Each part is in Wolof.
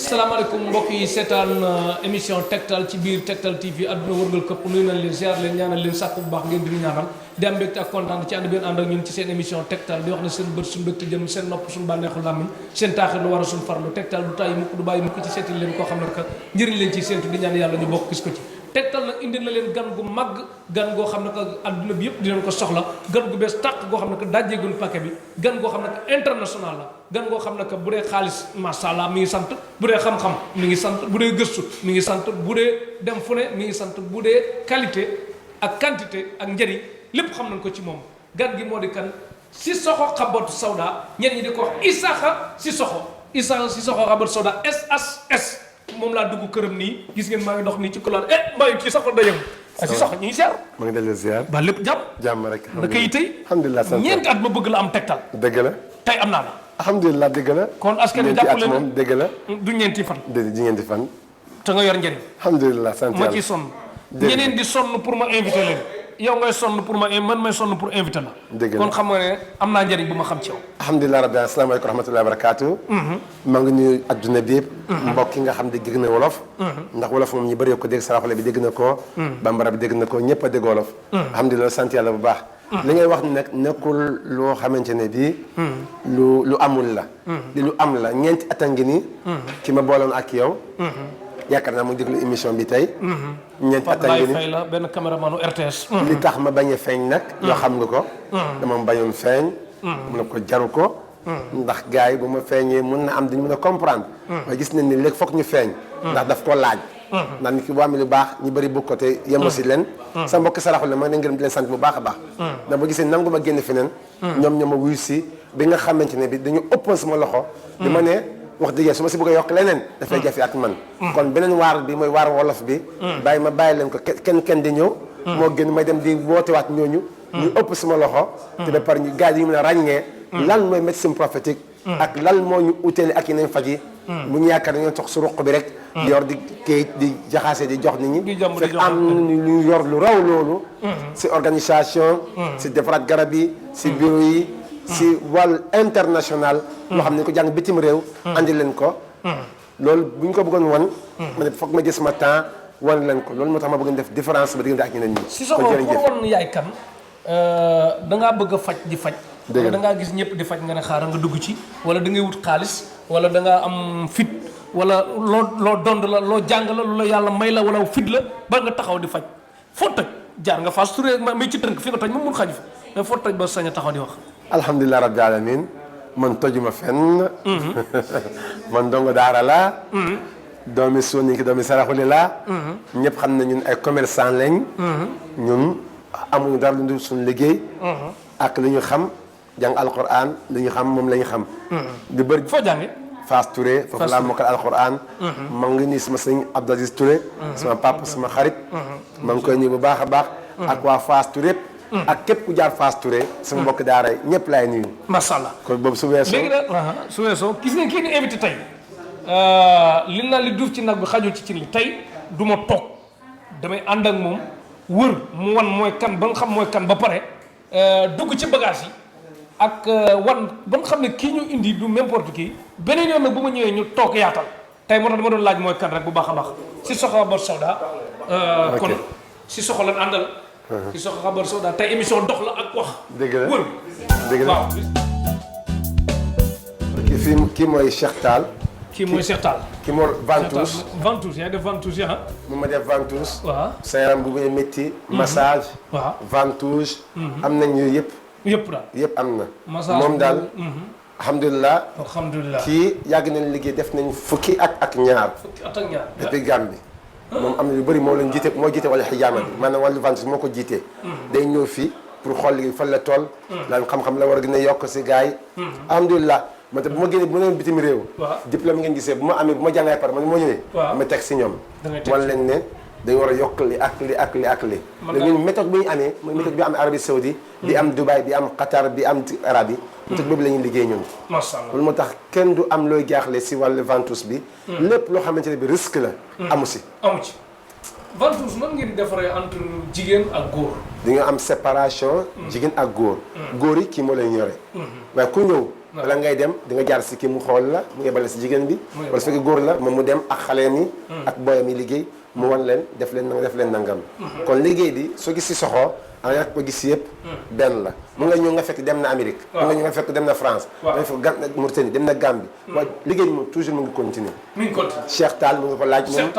salaamaaleykum mbokk yi seetaan émission Tektal ci biir Tektal TV àdduna wërngal këpp nuyu nañ leen ziar leen ñaanal leen sàkku bu baax ngeen di ñaanal di am mbégte ak kontaan ci ànd bi ànd ak ñun ci seen émission Tektal di wax ne seen bët suñu mbégte jëm seen nopp suñu bànneexu làmmiñ seen taaxir lu war a suñu farlu Tektal du tàyyi mukk du bàyyi mukk ci seeti leen koo xam ne rek njëriñ leen ci séentu di ñaan yàlla ñu bokk gis ko ci Tektal nag indi na leen gan gu màgg gan goo xam ne que adduna bi yëpp dinañ ko soxla gan gu bees tàq goo xam ne que dajjeegul paquet bi gan goo xam ne que international la gan goo xam ne que bu dee xaalis macha allah mi ngi sant bu dee xam-xam mi ngi sant bu dee gëstu mi ngi sant bu dee dem fu ne mi ngi sant bu dee qualité ak quantité ak njëriñ lépp xam nañ ko ci moom gan gi moo di kan Sissoko Habbatu Sauda ñenn ñi di ko wax Isaka Sissoko Habbatu Sauda SHS moom laa dugg këram nii gis ngeen maa ngi dox nii ci couloir mbay kii sax da yëngu Sissoko ñu ngi ziar ma ngi dellu ziar ba lépp jàmm rek naka yi tey alhamdulilah sant ñeenti at ma bëgg la am Tektal dëgg la tey am naa la alhamdulilah dëgg la kon askan wi jàppale moom dëgg la du ñeenti fan di ñeenti fan te nga yor njëriñ alhamdulilah sant ma ci sonn ñeneen di sonn pour ma invité leen yow ngay sonn pour man may sonn pour invité la dëgg la kon xam nga ne am naa njëriñ bu ma xam ci yow alhamdulilah rabbi asalaamaaleykum rahmatullahi wa barakaatu maa ngi nuyu adduna bi yëpp mbokk yi nga xam ne dégg na wolof ndax wolof moom ñu bëri ko dégg saraxole bi dégg na ko bambara bi dégg na ko ñëpp a dégg wolof alhamdulilah sant yàlla bu baax li ngay wax ni nag nekkul loo xamante ne bii lu amul la li lu am la ñeenti at a ngi nii ki ma booloon ak yow yaakaar naa mu déglu émission bi tey ñeenti at a ngi nii fay la benn caméramanu RTS li tax ma bañ a feeñ nag yoo xam nga ko dama bañoon feeñ mu ne ko jaru ko ndax gars yi bu ma feeñee mun na am dañu mën a comprendre waaye gis nañ ni léegi foog ñu feeñ ndax daf ko laaj ndax nit ki boo amee lu baax ñu bëri bëgg ko te yemu si leen sa mbokk saraxul la ma ne ngërëm di leen sant bu baax a baax ndax ba gisee nangu ma génn feneen ñoom ñoo ma wuyu si bi nga xamante ne bi dañu ëppoon sama loxo di ma ne wax dëgg su ma si bëgg a yokk leneen dafay jafe ak man kon beneen waar bi mooy waar wolof bi bàyyi leen ko kenn di ñëw moo gën may dem di wootewaat ñooñu ñu ëpp sama loxo te ba pare ñu gars yi ñu mën a ràññee lan mooy médecine prophétique ak lan moo ñu uteeli ak yeneen faj yi bu ñu yaakaar dañoo toog su ruq bi rek di yor di kayit di jaxase di jox nit ñi fekk am lu yor lu raw loolu si organisation si defaraat garab yi si bureau yi si wàllu international loo xam ne ko jàng bitim réew andi leen ko loolu bu ñu ko bëggoon wan ma ne foog ma jël sama temps wan leen ko loolu moo tax ma bëgg def différence ba diggante ak ñeneen ñi Sissoko pour wan yaay kan dangaa bëgg a faj di faj wala da ngaa gis ñëpp di faj nga ne xaaral nga dugg ci wala da ngay wut xaalis wala da ngaa am fit wala loo dond la loo jàng la lu la yàlla may la wala fit la ba nga taxaw di faj foo toj jaar nga Fass Touré may ci tënk fi nga toj moom mun xaju fa mais foo toj ba sañ a taxaw di wax alhamdulilah rabbil alamin man tojuma fenn man dongo daara la doomi Soni ki doomi Saraxule la ñëpp xam ne ñun ay commerçant lañ ñun amuñu dara lu dul suñu liggéey ak li ñu xam jàng alquran li ñu xam moom la ñu xam di bëri foo jànge Fass Touré foofu laa mokkal alquran maa ngi nii sama sëñ Abdou Aziz Touré sama papa sama xarit maa ngi koy nii bu baax a baax ak waa Fass Touré ak képp ku jaar Fass Touré sama mbokk daara ñëpp laay nuyu macha allah kon boobu su weesoo léegi nag su weesoo gis ngeen kii ni invité tey li naa li duuf ci nag bi xajul ci li tey du ma toog damay ànd ak moom wër mu wan mooy kan ba nga xam mooy kan ba pare dugg ci bagage yi ak wan ba nga xam ne kii ñu indi du n'importe qui beneen yoon nag bu ma ñëwee ñu toog yaatal tey moo tax dama doon laaj mooy kan rek bu baax a baax Sissoko Habbatu Sauda kon Sissoko lan àndal Sissoko Habbatu Sauda tey émission dox la ak wax dëgg la wër dëgg la waaw kii mooy Cheikh Tall kii mooy Cheikh Tall kii mooy ventouse ventouse yaa ngi def ventouse yaa mu ma def ventouse waaw sa yaram bu muy métti massage waaw ventouse am nañ yooyu yëpp daal yëpp am na massage moom daal alhamdulilah alhamdulilah kii yàgg nañ liggéey def nañ fukki ak ñaar at ak ñaar depuis Gambie moom am na yu bëri moo leen jiite moo jiite wala xijaama bi maanaam wàllu ventouse moo ko jiitee day ñëw fii pour xool liggéey fan la toll lan xam-xam la war a gën a yokk si gars yi alhamdulilah man te bu ma génnee bu ma leen bitim réew diplôme ngeen gisee bu ma amee bu ma jàngee par man moo ñëwee ma teg si ñoom wan leen ne dañu war a yokk li ak li ak li ak li léegi ñun méthode bi ñu amee mooy méthode bi am Arabie Saoudi bi am Dubaï bi am Qatar bi am Arabie yi méthode boobu la ñuy liggéey ñun loolu moo tax kenn du am looy jaaxle si wàllu ventouse bi lépp loo xamante ne bi risque la amu si ventouse nan ngeen defaree entre jigéen ak góor dañoo am séparation jigéen ak góor góor yi kii moo leen yore waaye ku ñëw bala ngay dem di nga jaar si kii mu xool la mu yebale si jigéen bi wala su fekkee góor la moom mu dem ak xaleem yi ak booyam yi liggéey mu wan leen def leen nangam kon liggéey bi soo gis si soxoo ak ko gis yëpp benn la mu nga ñëw nga fekk dem na Amérique mu nga ñëw nga fekk dem na France nga fekk Mauritanie dem na Gambie waaye liggéey bi moom toujours mu ngi continuer Cheikh Tall mu nga ko laaj moom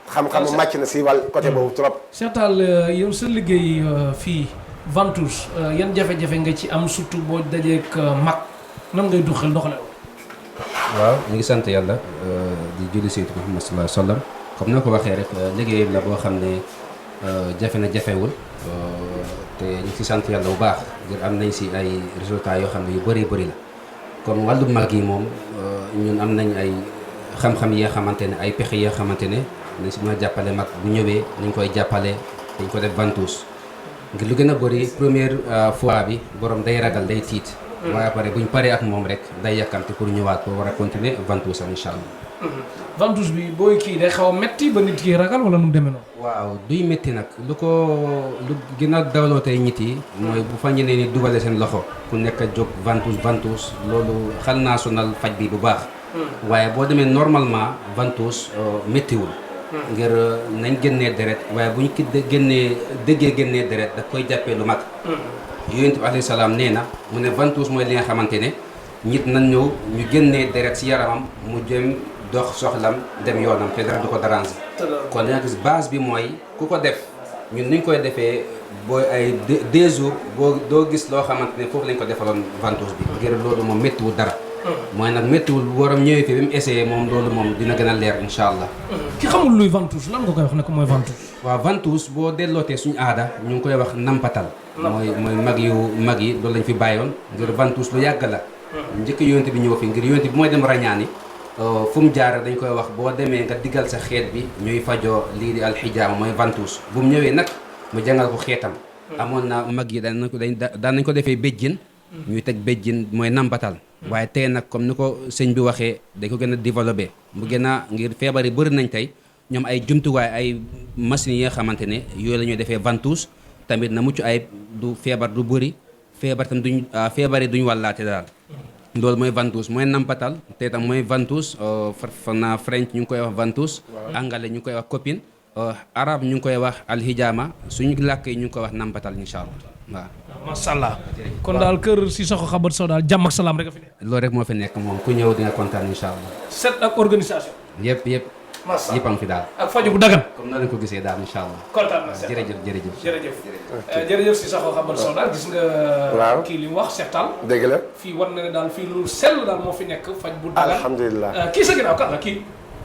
xam-xamu màcc na si wàll côté boobu trop Cheikh Tall yow sa liggéey fii Ventouses yan jafe-jafe nga ci am surtout boo dajeek mag nan ngay doxale waaw ñu ngi sant yàlla di julli Seydina Muhammad sallallahu alayhi wa sallam comme na ko waxee rek liggéey la boo xam ne jafe na jafewul te ñu ngi si sant yàlla bu baax ngir am nañ si ay résultats yoo xam ne yu bëri la comme wàllu mag yi moom ñun am nañ ay xam-xam yi nga xamante ne ay pexe yi nga xamante ne nañ si mën a jàppale mag bu ñëwee nañ koy jàppale dañ ko def Ventouses ngir lu gën a bëri première fois bi borom day ragal day tiit waaye après buñ paree ak moom rek day yàkkamte pour ñëwaat pour war a continuer Ventouses am incha allah. Ventouses bi booy kii day xaw a metti ba nit ki ragal wala nu mu demee noonu. waaw duy métti nag lu gën a dawloo tey nit yi mooy bu fa ñeneen ni dugale seen loxo ku nekk a jóg Ventouses loolu xal naa sonal faj bi bu baax. waaye boo demee normalement Ventouses méttiwul. ngir nañ génnee deret waaye bu ñu ki déggee génnee deret daf koy jàppee lu mag. yonent bi alayhi salaam nee na mu ne Ventouses mooy li nga xamante ne nit nañ ñëw ñu génnee deret si yaramam mu jëm dox soxlam dem yoonam te dara du ko déranger. kon da nga gis base bi mooy ku ko def ñun ni ñu koy defee booy ay 2 jours boo doo gis loo xamante ne foofu lañ ko defaloon Ventouses bi ngir loolu moom méttiwul dara. mooy nag méttiwul waram ñëwee fi ba mu essayé moom loolu moom dina gën a leer incha allah. ki xamul luy Ventouses lan nga koy wax ne ko mooy Ventouses. waaw Ventouses boo dellootee suñu aada ñu ngi koy wax nampatal. mooy mag yi loolu lañ fi bàyyoon ngir Ventouses lu yàgg la. njëkk yonent bi ñëw fi ngir yonent bi mooy dem rañaani fu mu jaar dañ koy wax boo demee nga diggal sa xeet bi ñuy fajoo lii di alxijaama mooy Ventouses bu mu ñëwee nag mu jàngal ko xeetam. amoon na mag yi daan nañ ko defee béjjin. ñuy teg béjjin mooy nampatal. waaye tey nag comme ni ko sëñ bi waxee dañ ko gën a développé mu gën a ngir feebar yi bëri nañ tey ñoom ay jumtuwaay ay machines yi nga xamante ne yooyu la ñuy defee Ventouses tamit na mucc ay du feebar du bëri feebar tam feebar yi duñ wàllaate daal. loolu mooy Ventouses mooy nampatal te tam mooy Ventouses na French ñu ngi koy wax Ventouses. anglais ñu ngi koy wax copine. arabe ñu ngi koy wax alhijaama suñu làkk yi ñu ngi koy wax nampatal incha allah waaw. macha allah kon daal kër Sissoko Habbatu Sauda daal jàmm ak salaam rek a fi nekk. loolu rek moo fi nekk moom ku ñëw di nga kontaan incha allah. set ak organisation. yëpp. macha allah yëpp a ngi fi daal. ak faju bu dagan. comme noonu lañ ko gisee daal incha allah. kontaan na jërëjëf Sissoko Habbatu Sauda gis nga. waaw kii li mu wax Cheikh Tall. dëgg la fii war na ne daal fii lu sell daal moo fi nekk faj bu dagan. alhamdulilah kii sa ginnaaw kan la kii.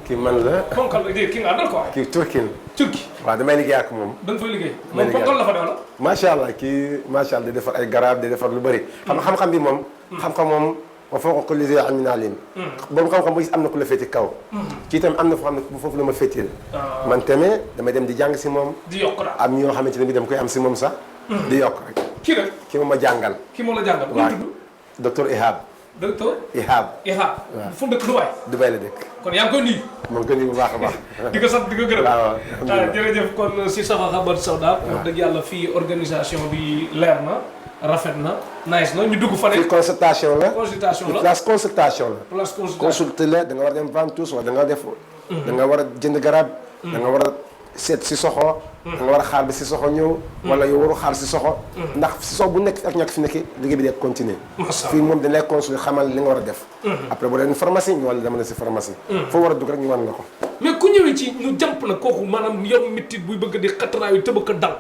kii man la ponkal la kii nga àndal quoi. kii turkin turki. waaw damay liggéey ak moom. da nga fay liggéey. moom ponkal la fa ne wala. macha allah kii macha allah di defar ay garab di defar lu bëri. xam-xam bi moom. xam-xam moom wa fawqa kulli zi ilmin alim. boobu xam-xam bu gis am na ku la féete kaw. kii tamit am na foo xam ne foofu la ma féeteel. man tamit damay dem di jàng si moom. di yokk daal am ñoo xamante ne bii dama koy am si moom sax. di yokk rek. kii rek kii moom ma jàngal. kii moo la jàngal. waaw docteur Ihab. docteur Ihab. Ihab. waaw fu mu dëkk Dubaay. Dubaay la dëkk. kon yaa ngi koy nuyu. moom ko nuyu bu baax a baax. di ko sant di ko gërëm. waaw jërëjëf kon Sissoko Habbatu Sauda. wax dëgg yàlla fii organisation bi leer na rafet na nice na ñu dugg fa fii ne. consultation la. consultation la place consultation la. place consultation. consulté la da nga war a dem Ventouses wala da nga def. da nga war a jënd garab. da nga war a seet Sissoko. da nga war a xaar ba Sissoko ñëw. wala yow waru xaar Sissoko. ndax Sissoko bu nekk ak ñàkk fi nekk liggéey bi day continuer. fii moom dañ lay consulter xamal li nga war a def. après boo demee pharmacie ñu wala dama ne si pharmacie. foo war a dugg rek ñu wan la ko. mais ku ñëwee ci ñu jàmp na kooku maanaam yor mitit buy bëgg di xataraayu tëbëk a dal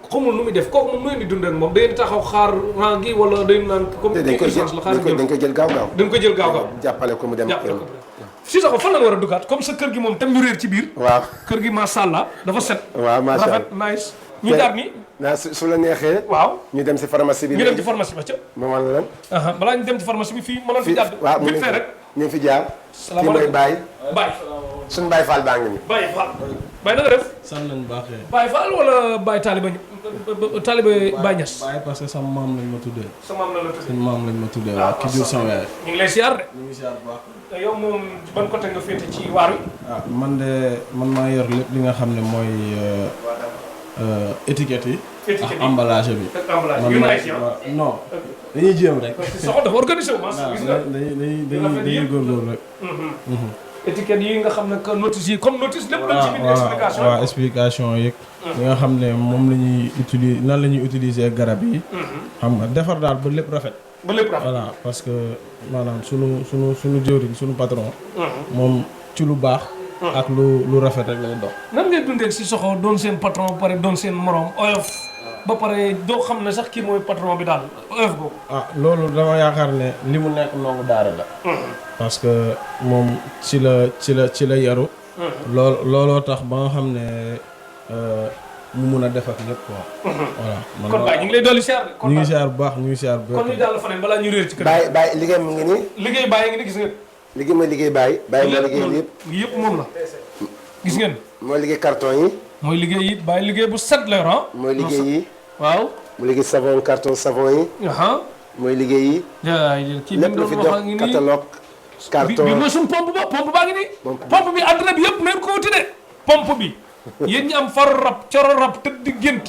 xamul nu muy def kooku moom nu ngeen di dundee ak moom da ngeen di taxaw xaar rang gi wala day naan comme dañ koy jël dañ koy jël gaaw gaaw. dañ koy jël gaaw gaaw jàppale ko mu dem. jàppale ko Sissoko fan la war a duggaat comme sa kër gi moom tam ñu réer ci biir. waaw kër gi macha allah dafa set. waaw macha allah rafet nice. ñu jaar ni naa su la neexee. waaw ñu dem si pharmacie bi. ñu dem ci pharmacie ba ca. ma wan la. balaa ñu dem ci pharmacie bi fii mënoon fi jàdd. waaw mu vite fait rek. ñu fi jaar. kii mooy Baye. Baye. suñu Baye Fall baa ngi nii. Baye Fall. Baye na nga def. san lañ baaxee. Baye Fall wala Baye Taliba Baye Niass. Baye parce que sama maam lañ ma tuddee. sa maam la tuddee. seen maam lañ ma tuddee waaw ki jur sama yaay. ñu ngi lay siyaar de. ñu ngi siyaar bu baax. te yow moom ban côté nga féete ci waar wi. man maa yor lépp li nga xam ne mooy étiquette yi. étiquette yi emballage bi. ak emballage man yu ma nice non dañuy jéem rek. soxo dafa organisé wu mas gis nga dañuy góorgóorlu rek. étiquette yi nga xam ne que notice yi comme notice lépp lañ ci bind explication waaw explication yeeg. li nga xam ne moom la ñuy utiliser nan la ñuy utiliser garab yi. xam nga defar daal ba lépp rafet. ba lépp rafet voilà parce que maanaam sunu jëwriñ sunu patron. moom ci lu baax. ak lu rafet rek lay dox. nan ngay dundee si soxo doon seen patron ba pare doon seen morom oyof ba pare doo xam ne sax kii mooy patron bi daal oyof boobu. loolu dama yaakaar ne li mu nekk ndongo daara la. parce que moom ci la yaru. looloo tax ba nga xam ne mu mun a def ak lépp quoi. voilà man kon baay ñu ngi lay dolli siyaar. ñu ngi siyaar bu baax ñu ngi siyaar bu baax. kon ñu jàll faneen balaa ñu réer ci kër bàyyi liggéey mu ngi nii. liggéey bàyyi ngi ni gis ngeen. liggéey ma liggéey bàyyi ma liggéey yëpp. yëpp moom la gis ngeen. mooy liggéey carton yi. mooy liggéey yi bàyyi liggéey bu set la yor mooy liggéey yi. waaw. mu liggéey savon carton savon yi. mooy liggéey yi. kii lépp lu fi dox catalogue. carton bi mooy suñu pompe baa ngi nii. pompe bi àdduna bi yëpp nañ ko wuti de. pompe bi yéen ñi am faru rab coro rab tëdd di gént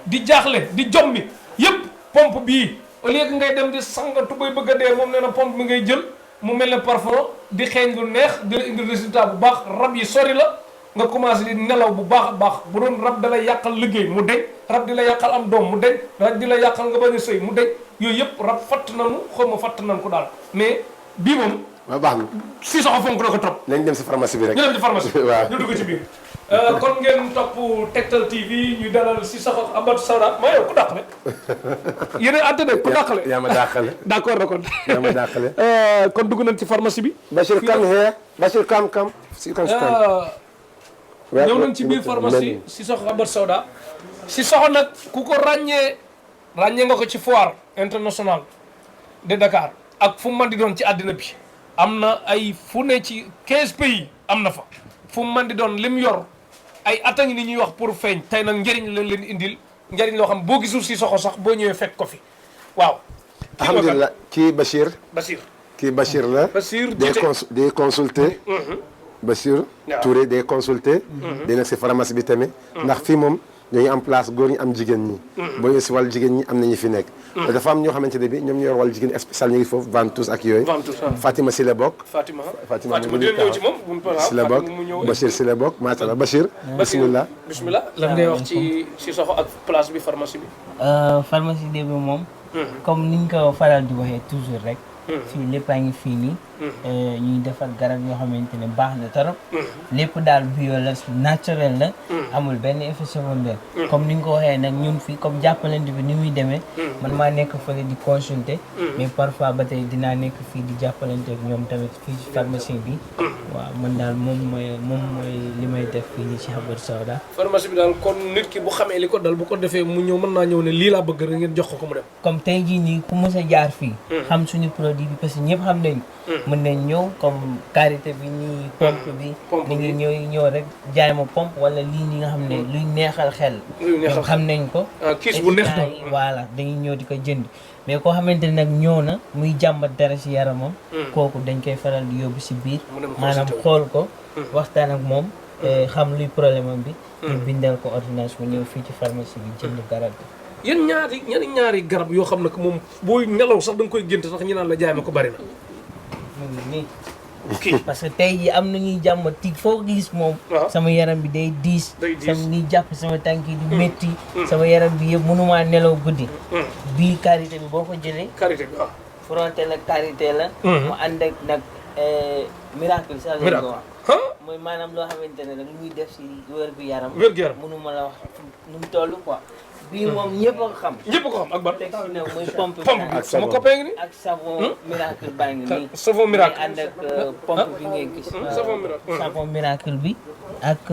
di jaaxle di jommi yëpp pompe bii au lieu que ngay dem di sangatu bay bëgg a dee moom nee na pompe bi ngay jël mu mel ne parfum di xeeñ lu neex di la indi résultat bu baax rab yi sori la nga commencé di nelaw bu baax a baax bu doon rab da lay yàqal liggéey mu deñ rab di la yàqal am doom mu deñ rab di la yàqal nga bañ a sëy mu deñ yooyu yëpp rab fatt nanu xaw ma fatt nan ko daal mais bii moom waaw baax na. si soxo fonk na ko trop. nañ dem si pharmacie bi rek. ñu dem ci pharmacie bi waaw ñu dugg ci biir. kon ngeen topp Tektal TV ñu dalal si soxo Amadou Sawda maa yow ku dàqale. yéen a àtte de ku dàqale. yaa ma dàqale. d'accord na kon. yaa ma dàqale. kon dugg nañ ci pharmacie bi. Bachir come here. Bachir come. ñëw nañ ci biir pharmacie si soxo Amadou Sawda. si soxo nag ku ko ràññee nga ko ci foire internationale de Dakar ak fu mu mën di doon ci àddina bi. am na ay fu ne ci 15 pays am na fa fu mu mën di doon lim yor ay at a ngi ni ñuy wax pour feeñ tey nag njëriñ lañ leen indil njëriñ loo xam boo gisul si soxo sax boo ñëwee fekk ko fi waaw. alhamdulilah kii Bachir. kii Bachir la. Bachir day consulter. Bachir Touré day consulter. day nekk si pharmacie bi tamit. ndax fii moom dañuy am place góor ñi am jigéen ñi. boo ñëwee si wàllu jigéen ñi am na ñu fi nekk. dafa am ñoo xamante ne bi ñoom ñoo yor wàllu jigéen spécial ñu ngi foofu ventouse ak yooyu. Fatima si la bokk. Fatima dina ñëw ci moom. si la bokk Bachir si la bokk macha allah Bachir. bisimilah. lan ngay wax ci soxo ak place bi pharmacie bi. pharmacie bi moom. comme niñ ko faral di waxee toujours rek. fii lépp a ngi fii nii. ñuy defar garab yoo xamante ne baax na torop. lépp daal bio la naturel la. amul benn effet secondaire. comme ni nga ko waxee nag ñun fii comme jàppalante bi ni muy demee. man maa nekk fële di consulter. mais parfois ba tey dinaa nekk fii di jàppalante ak ñoom tamit fii ci pharmacie bi. waaw man daal moom mooy li may def fii nii ci Amadou Sawda. pharmacie bi daal kon nit ki bu xamee li ko dal bu ko defee mu ñëw mën naa ñëw ne lii laa bëgg rek ngeen jox ko mu dem. comme tey jii nii ku mës a jaar fii. xam suñu produit bi parce que ñëpp xam nañu. mën nañ ñëw comme karité bi nii pompe bi. ni ngi ñëw rek jaay ma pompe wala lii nii nga xam ne luy neexal xel. ñoom xam nañ ko. kiis bu neex doon voilà dañuy ñëw di ko jënd. mais koo xamante ne nag ñëw na muy jàmbat dara ci yaramam. kooku dañ koy faral di yóbbu ci biir. maanaam xool ko. waxtaan ak moom. xam luy problème am bi. ñu bindal ko ordonnance mu ñëw fii ci pharmacie bi jënd garab bi. yéen ñaari garab yoo xam ne que moom booy nelaw sax da nga koy gént sax ñu naan la jaay ma ko bari na. mu ngi nii. parce que tey jii am na ñuy jàmbat tig foo gis moom. sama yaram bi day diis. sama ñuy jàpp sama tànk yi di métti. sama yaram bi yëpp mënumaa nelaw guddi. bii karité bi boo ko jëlee. karité bi waaw. fronté la karité la. mu ànd ak nag miracle sax lañ ko wax. mooy maanaam loo xamante ne nag lu muy def si wér-gu-yaram. mënuma la wax nu mu toll quoi. bii moom ñëpp a ko xam. ak ban. teg si ne muy pompe bi sama copain ngi ni ak savon miracle baa ngi nii. savon miracle ànd ak pompe bi ngay gis. savon miracle bi ak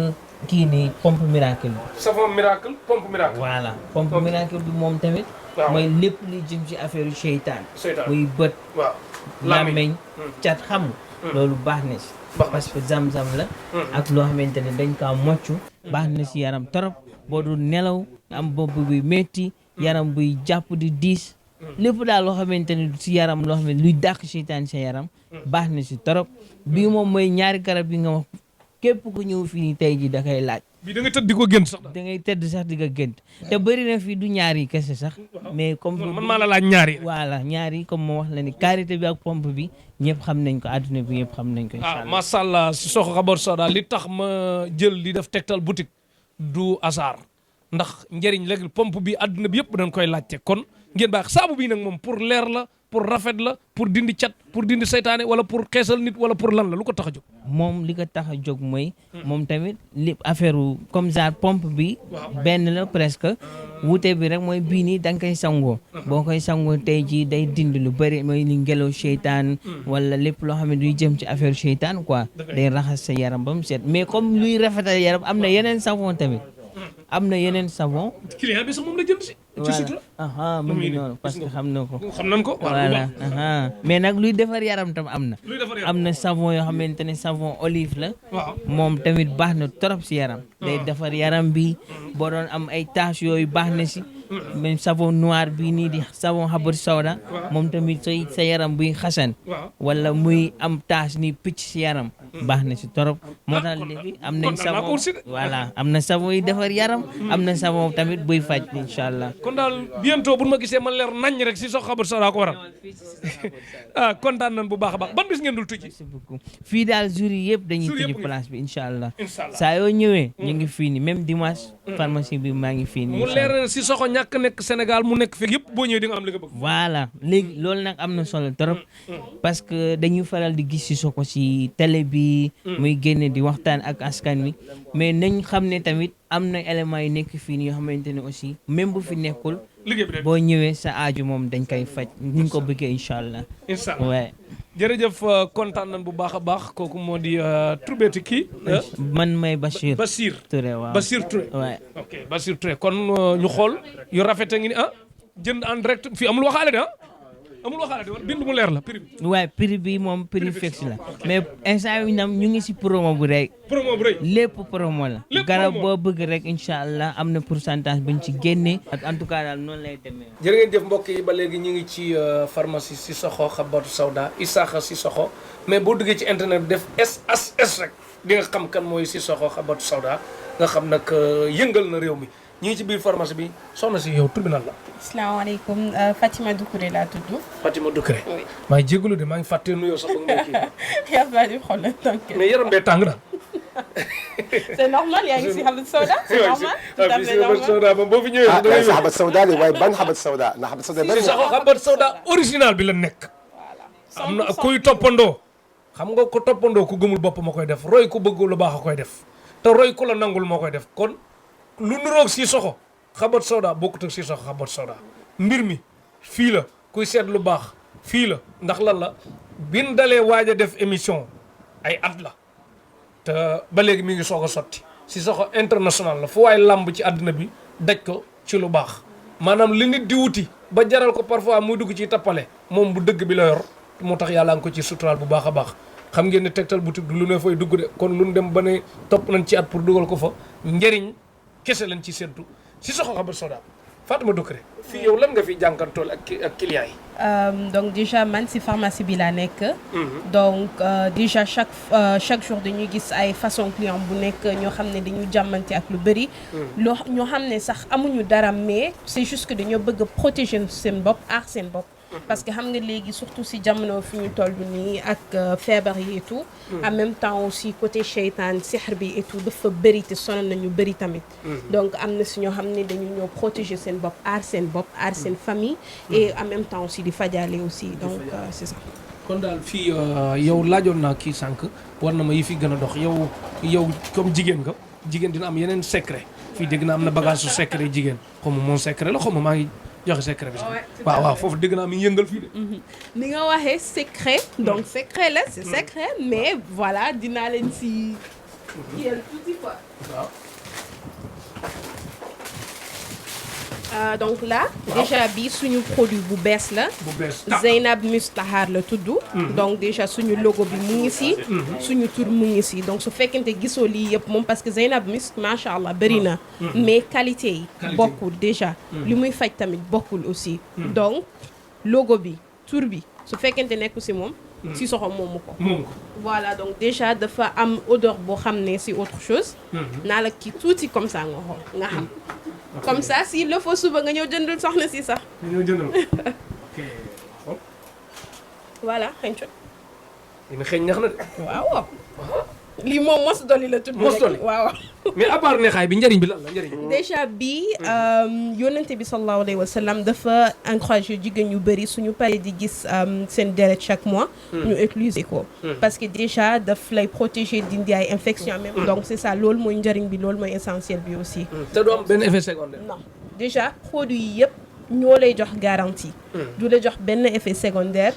kii nii pompe miracle bi. savon miracle pompe miracle. voilà pompe miracle bi moom tamit. mooy lépp li jëm ci affaire yu seytaan. muy bët. làmmeñ cat xam loolu baax na si. parce que zam-zam la. ak loo xamante ne dañ kaa mocc. baax na si yaram torop boo dul nelaw am bopp buy métti yaram buy jàpp di diis lépp daal loo xamante ne si yaram loo xam ne luy dàq seytaan sa yaram baax na si torop bii moom mooy ñaari garab yi nga wax képp ku ñëw fii nii tey ji da koy laaj. bii da nga tëdd di ko gént sax. da ngay tëdd sax di nga gént te bëri na fii du ñaari kese sax mais comme man maa la laaj ñaari. voilà ñaari comme moo wax la ni karité bi ak pompe bi ñëpp xam nañ ko àdduna bi ñëpp xam nañ ko incha allah. macha allah Sissoko Habbatu Sauda li tax ma jël li def Tektal boutique du hasard ndax njëriñ léegi pompe bi àdduna bi yëpp dañ koy laajte kon ngeen baax saabu bii nag moom pour leer la pour rafet la pour dindi cat pour dindi saytaane wala pour xeesal nit wala pour lan la lu ko tax a jóg. moom li ko tax a jóg mooy. moom tamit li affaire comme ça pompe bi. benn la presque. wuute bi rek mooy bii nii da nga koy sangoo. boo koy sangoo tey jii day dindi lu bëri mooy li ngelaw seytaan wala lépp loo xam ne duy jëm ci affaire seytaan quoi. day raxas sa yaram ba mu set mais comme luy rafetal yaram am na yeneen savon tamit. am na yeneen savon. client bi sax moom la jënd si. ci sutura mu ngi noonu parce que xam na ko. xam nañ ko voilà mais nag luy defar yaram tam am na. am na savon yoo xamante ne savon olive la. moom tamit baax na trop si yaram. day defar yaram bi boo doon am ay taches yooyu baax na si. même savon noir bii nii di savon Habbatu Sauda moom tamit sa yaram buy xasan. wala muy am tache ni picc si yaram. baax na si trop moo tax léegi am nañ savon voilà am na savon yi defar yaram. am na savon tamit buy faj incha allah. kon daal bientôt bu ma gisee man leer nañ rek Sissoko Habbatu Sauda ko waral kontaan nañ bu baax a baax ban bis ngeen dul tëjji. merci beaucoup fii daal jour yi yëpp dañuy tëjji place bi incha allah. saa yoo ñëwee ñu ngi fii nii même dimanche. pharmacie bi maa ngi fii nii. mu leer na Sissoko ñàkk nekk Sénégal mu nekk fii yëpp boo ñëwee di nga am li nga bëgg. voilà léegi loolu nag am na solo trop. parce que dañuy faral di gis Sissoko si télé bi. muy génne di waxtaan ak askan wi mais nañ xam ne tamit am na éléments yu nekk fii nii yoo xamante ne aussi même bu fi nekkul. boo ñëwee sa aaju moom dañ koy faj ni nga ko bëggee incha allah. incha allah jërëjëf kontaan nañ bu baax a baax kooku moo di Tourbetti kii. man may Bachir. Bachir Touré waaw Bachir Touré. waaw ok Bachir Touré kon ñu xool yu rafet a ngi ni jënd en direct fii amul waxaale de amul waxaale de bind mu leer la prix bi. waaye prix bi moom prix fixe la mais instant yi nam ñu ngi si promo bu rëy. promo bu rëy lépp promo la. garab boo bëgg rek incha allah am na pourcentage buñ ci génne. en tout cas daal noonu lay demee. jërë ngeen jëf mbokk yi ba léegi ñu ngi ci pharmacie Sissoko Habbatu Sauda Isaka Sissoko mais boo duggee ci internet bi def SHS rek di nga xam kan mooy Sissoko Habbatu Sauda nga xam nag yëngal na réew mi. ñu ngi ci biir pharmacie bi soxna si yow tribunal la. asalaamaaleykum Fatima Doucouré laa tudd. Fatima Doucouré. oui maa ngi jégalu de maa ngi fàtte nuyoo sax ba nga kii. yaa ngi bàyyi xool mais yaram bee tàng daal. c'est normal yaa ngi si Habbatu Sauda. c'est normal tout à fait normal Sauda moom boo fi ñëwee. sa Habbatu Sauda de waaye ban Habbatu Sauda ndax Habbatu Sauda Sissoko Habbatu Sauda original bi la nekk. am na kuy toppandoo. xam nga ko toppandoo ku gëmul bopp ma koy def roy ku bëgg lu baax a koy def te roy ku la nangul moo koy def kon. lu nuroog Sissoko Habbatu Sauda bokkut ak Sissoko Habbatu Sauda mbir mi fii la kuy seet lu baax fii la ndax lan la bin dalee waaj a def émission ay at la te ba léegi mi ngi soog a sotti Sissoko international la fu waay lamb ci àdduna bi daj ko ci lu baax maanaam li nit di wuti ba jaral ko parfois muy dugg ci tappale moom bu dëgg bi la yor moo tax yàlla nga ko ci suturaal bu baax a baax xam ngeen ne Tektal boutique du lu ne fay dugg de kon lu ñu dem ba ne topp nañ ci at pour dugal ko fa njëriñ kese lañ ci séntu Sissoko Habbatu Sauda Fatima Doucouré fii yow lan nga fi jànkantool ak clients yi. donc déjà man si pharmacie bi laa nekk. donc déjà chaque jour dañuy gis ay façon client bu nekk ñoo xam ne dañu jàmmante ak lu bëri. ñoo xam ne sax amuñu dara mais c'est juste que dañoo bëgg a protéger seen bopp aar seen bopp. parce que xam nga léegi surtout si jamono fi ñu toll nii ak feebar yi et tout. en même temps aussi côté seytaan sihr bi et tout dafa bëri te sonal nañu bëri tamit. donc am na si ñoo xam ne dañu ñoo protéger seen bopp aar seen famille. et en même temps aussi di fajale aussi donc c'est ça. kon daal fii yow laajoon naa kii sànq war na ma yi fi gën a dox yow comme jigéen nga jigéen dina am yeneen secret fii dégg na am na bagage su secret jigéen xaw ma moom secret la xaw ma maa ngi. joxe secret bi waaw foofu dégg naa mi ngi yëngal fii de. ni nga waxee secret donc secret la c'est secret mais voilà dinaa leen si yéen tuuti quoi. waaw. donc là déjà bi suñu produit bu bees la. bu bees Zeynab Mustahar la tudd. donc déjà suñu logo bi mu ngi si. suñu tur mu ngi si donc su fekkente gisoo lii yëpp moom parce que Zeynab Must macha allah bëri na. mais qualité yi. bokkul déjà. li muy faj tamit bokkul aussi. donc logo bi tur bi su fekkente nekku si moom Sissoko moomu ko. moom ko. Voilà donc déjà dafa am odeur boo xam ne c'est autre chose. naa la kii tuuti comme ça nga xool nga xam. comme ça s'il le faut suba nga ñëw jëndal soxna si sax. ñu ñëw jëndal ok. voilà xëy na. dina xëy ñax na de. waaw. lii moom mos dolli la tudd. mos dolli waaw. mais à part neexaay bi njëriñ bi lan la njëriñ. déjà bi yonente bi sallallahu alayhi wa sallam dafa encouragé jigéen ñu bëri suñu paree di gis seen deret chaque mois. ñu utiliser ko. parce que déjà daf lay protéger dindi ay infection même. donc c'est ça loolu mooy njëriñ bi loolu mooy essentiel bi aussi. te du am benn effet secondaire. non déjà produit yi yëpp ñoo lay jox garantie. du la jox benn effet secondaire.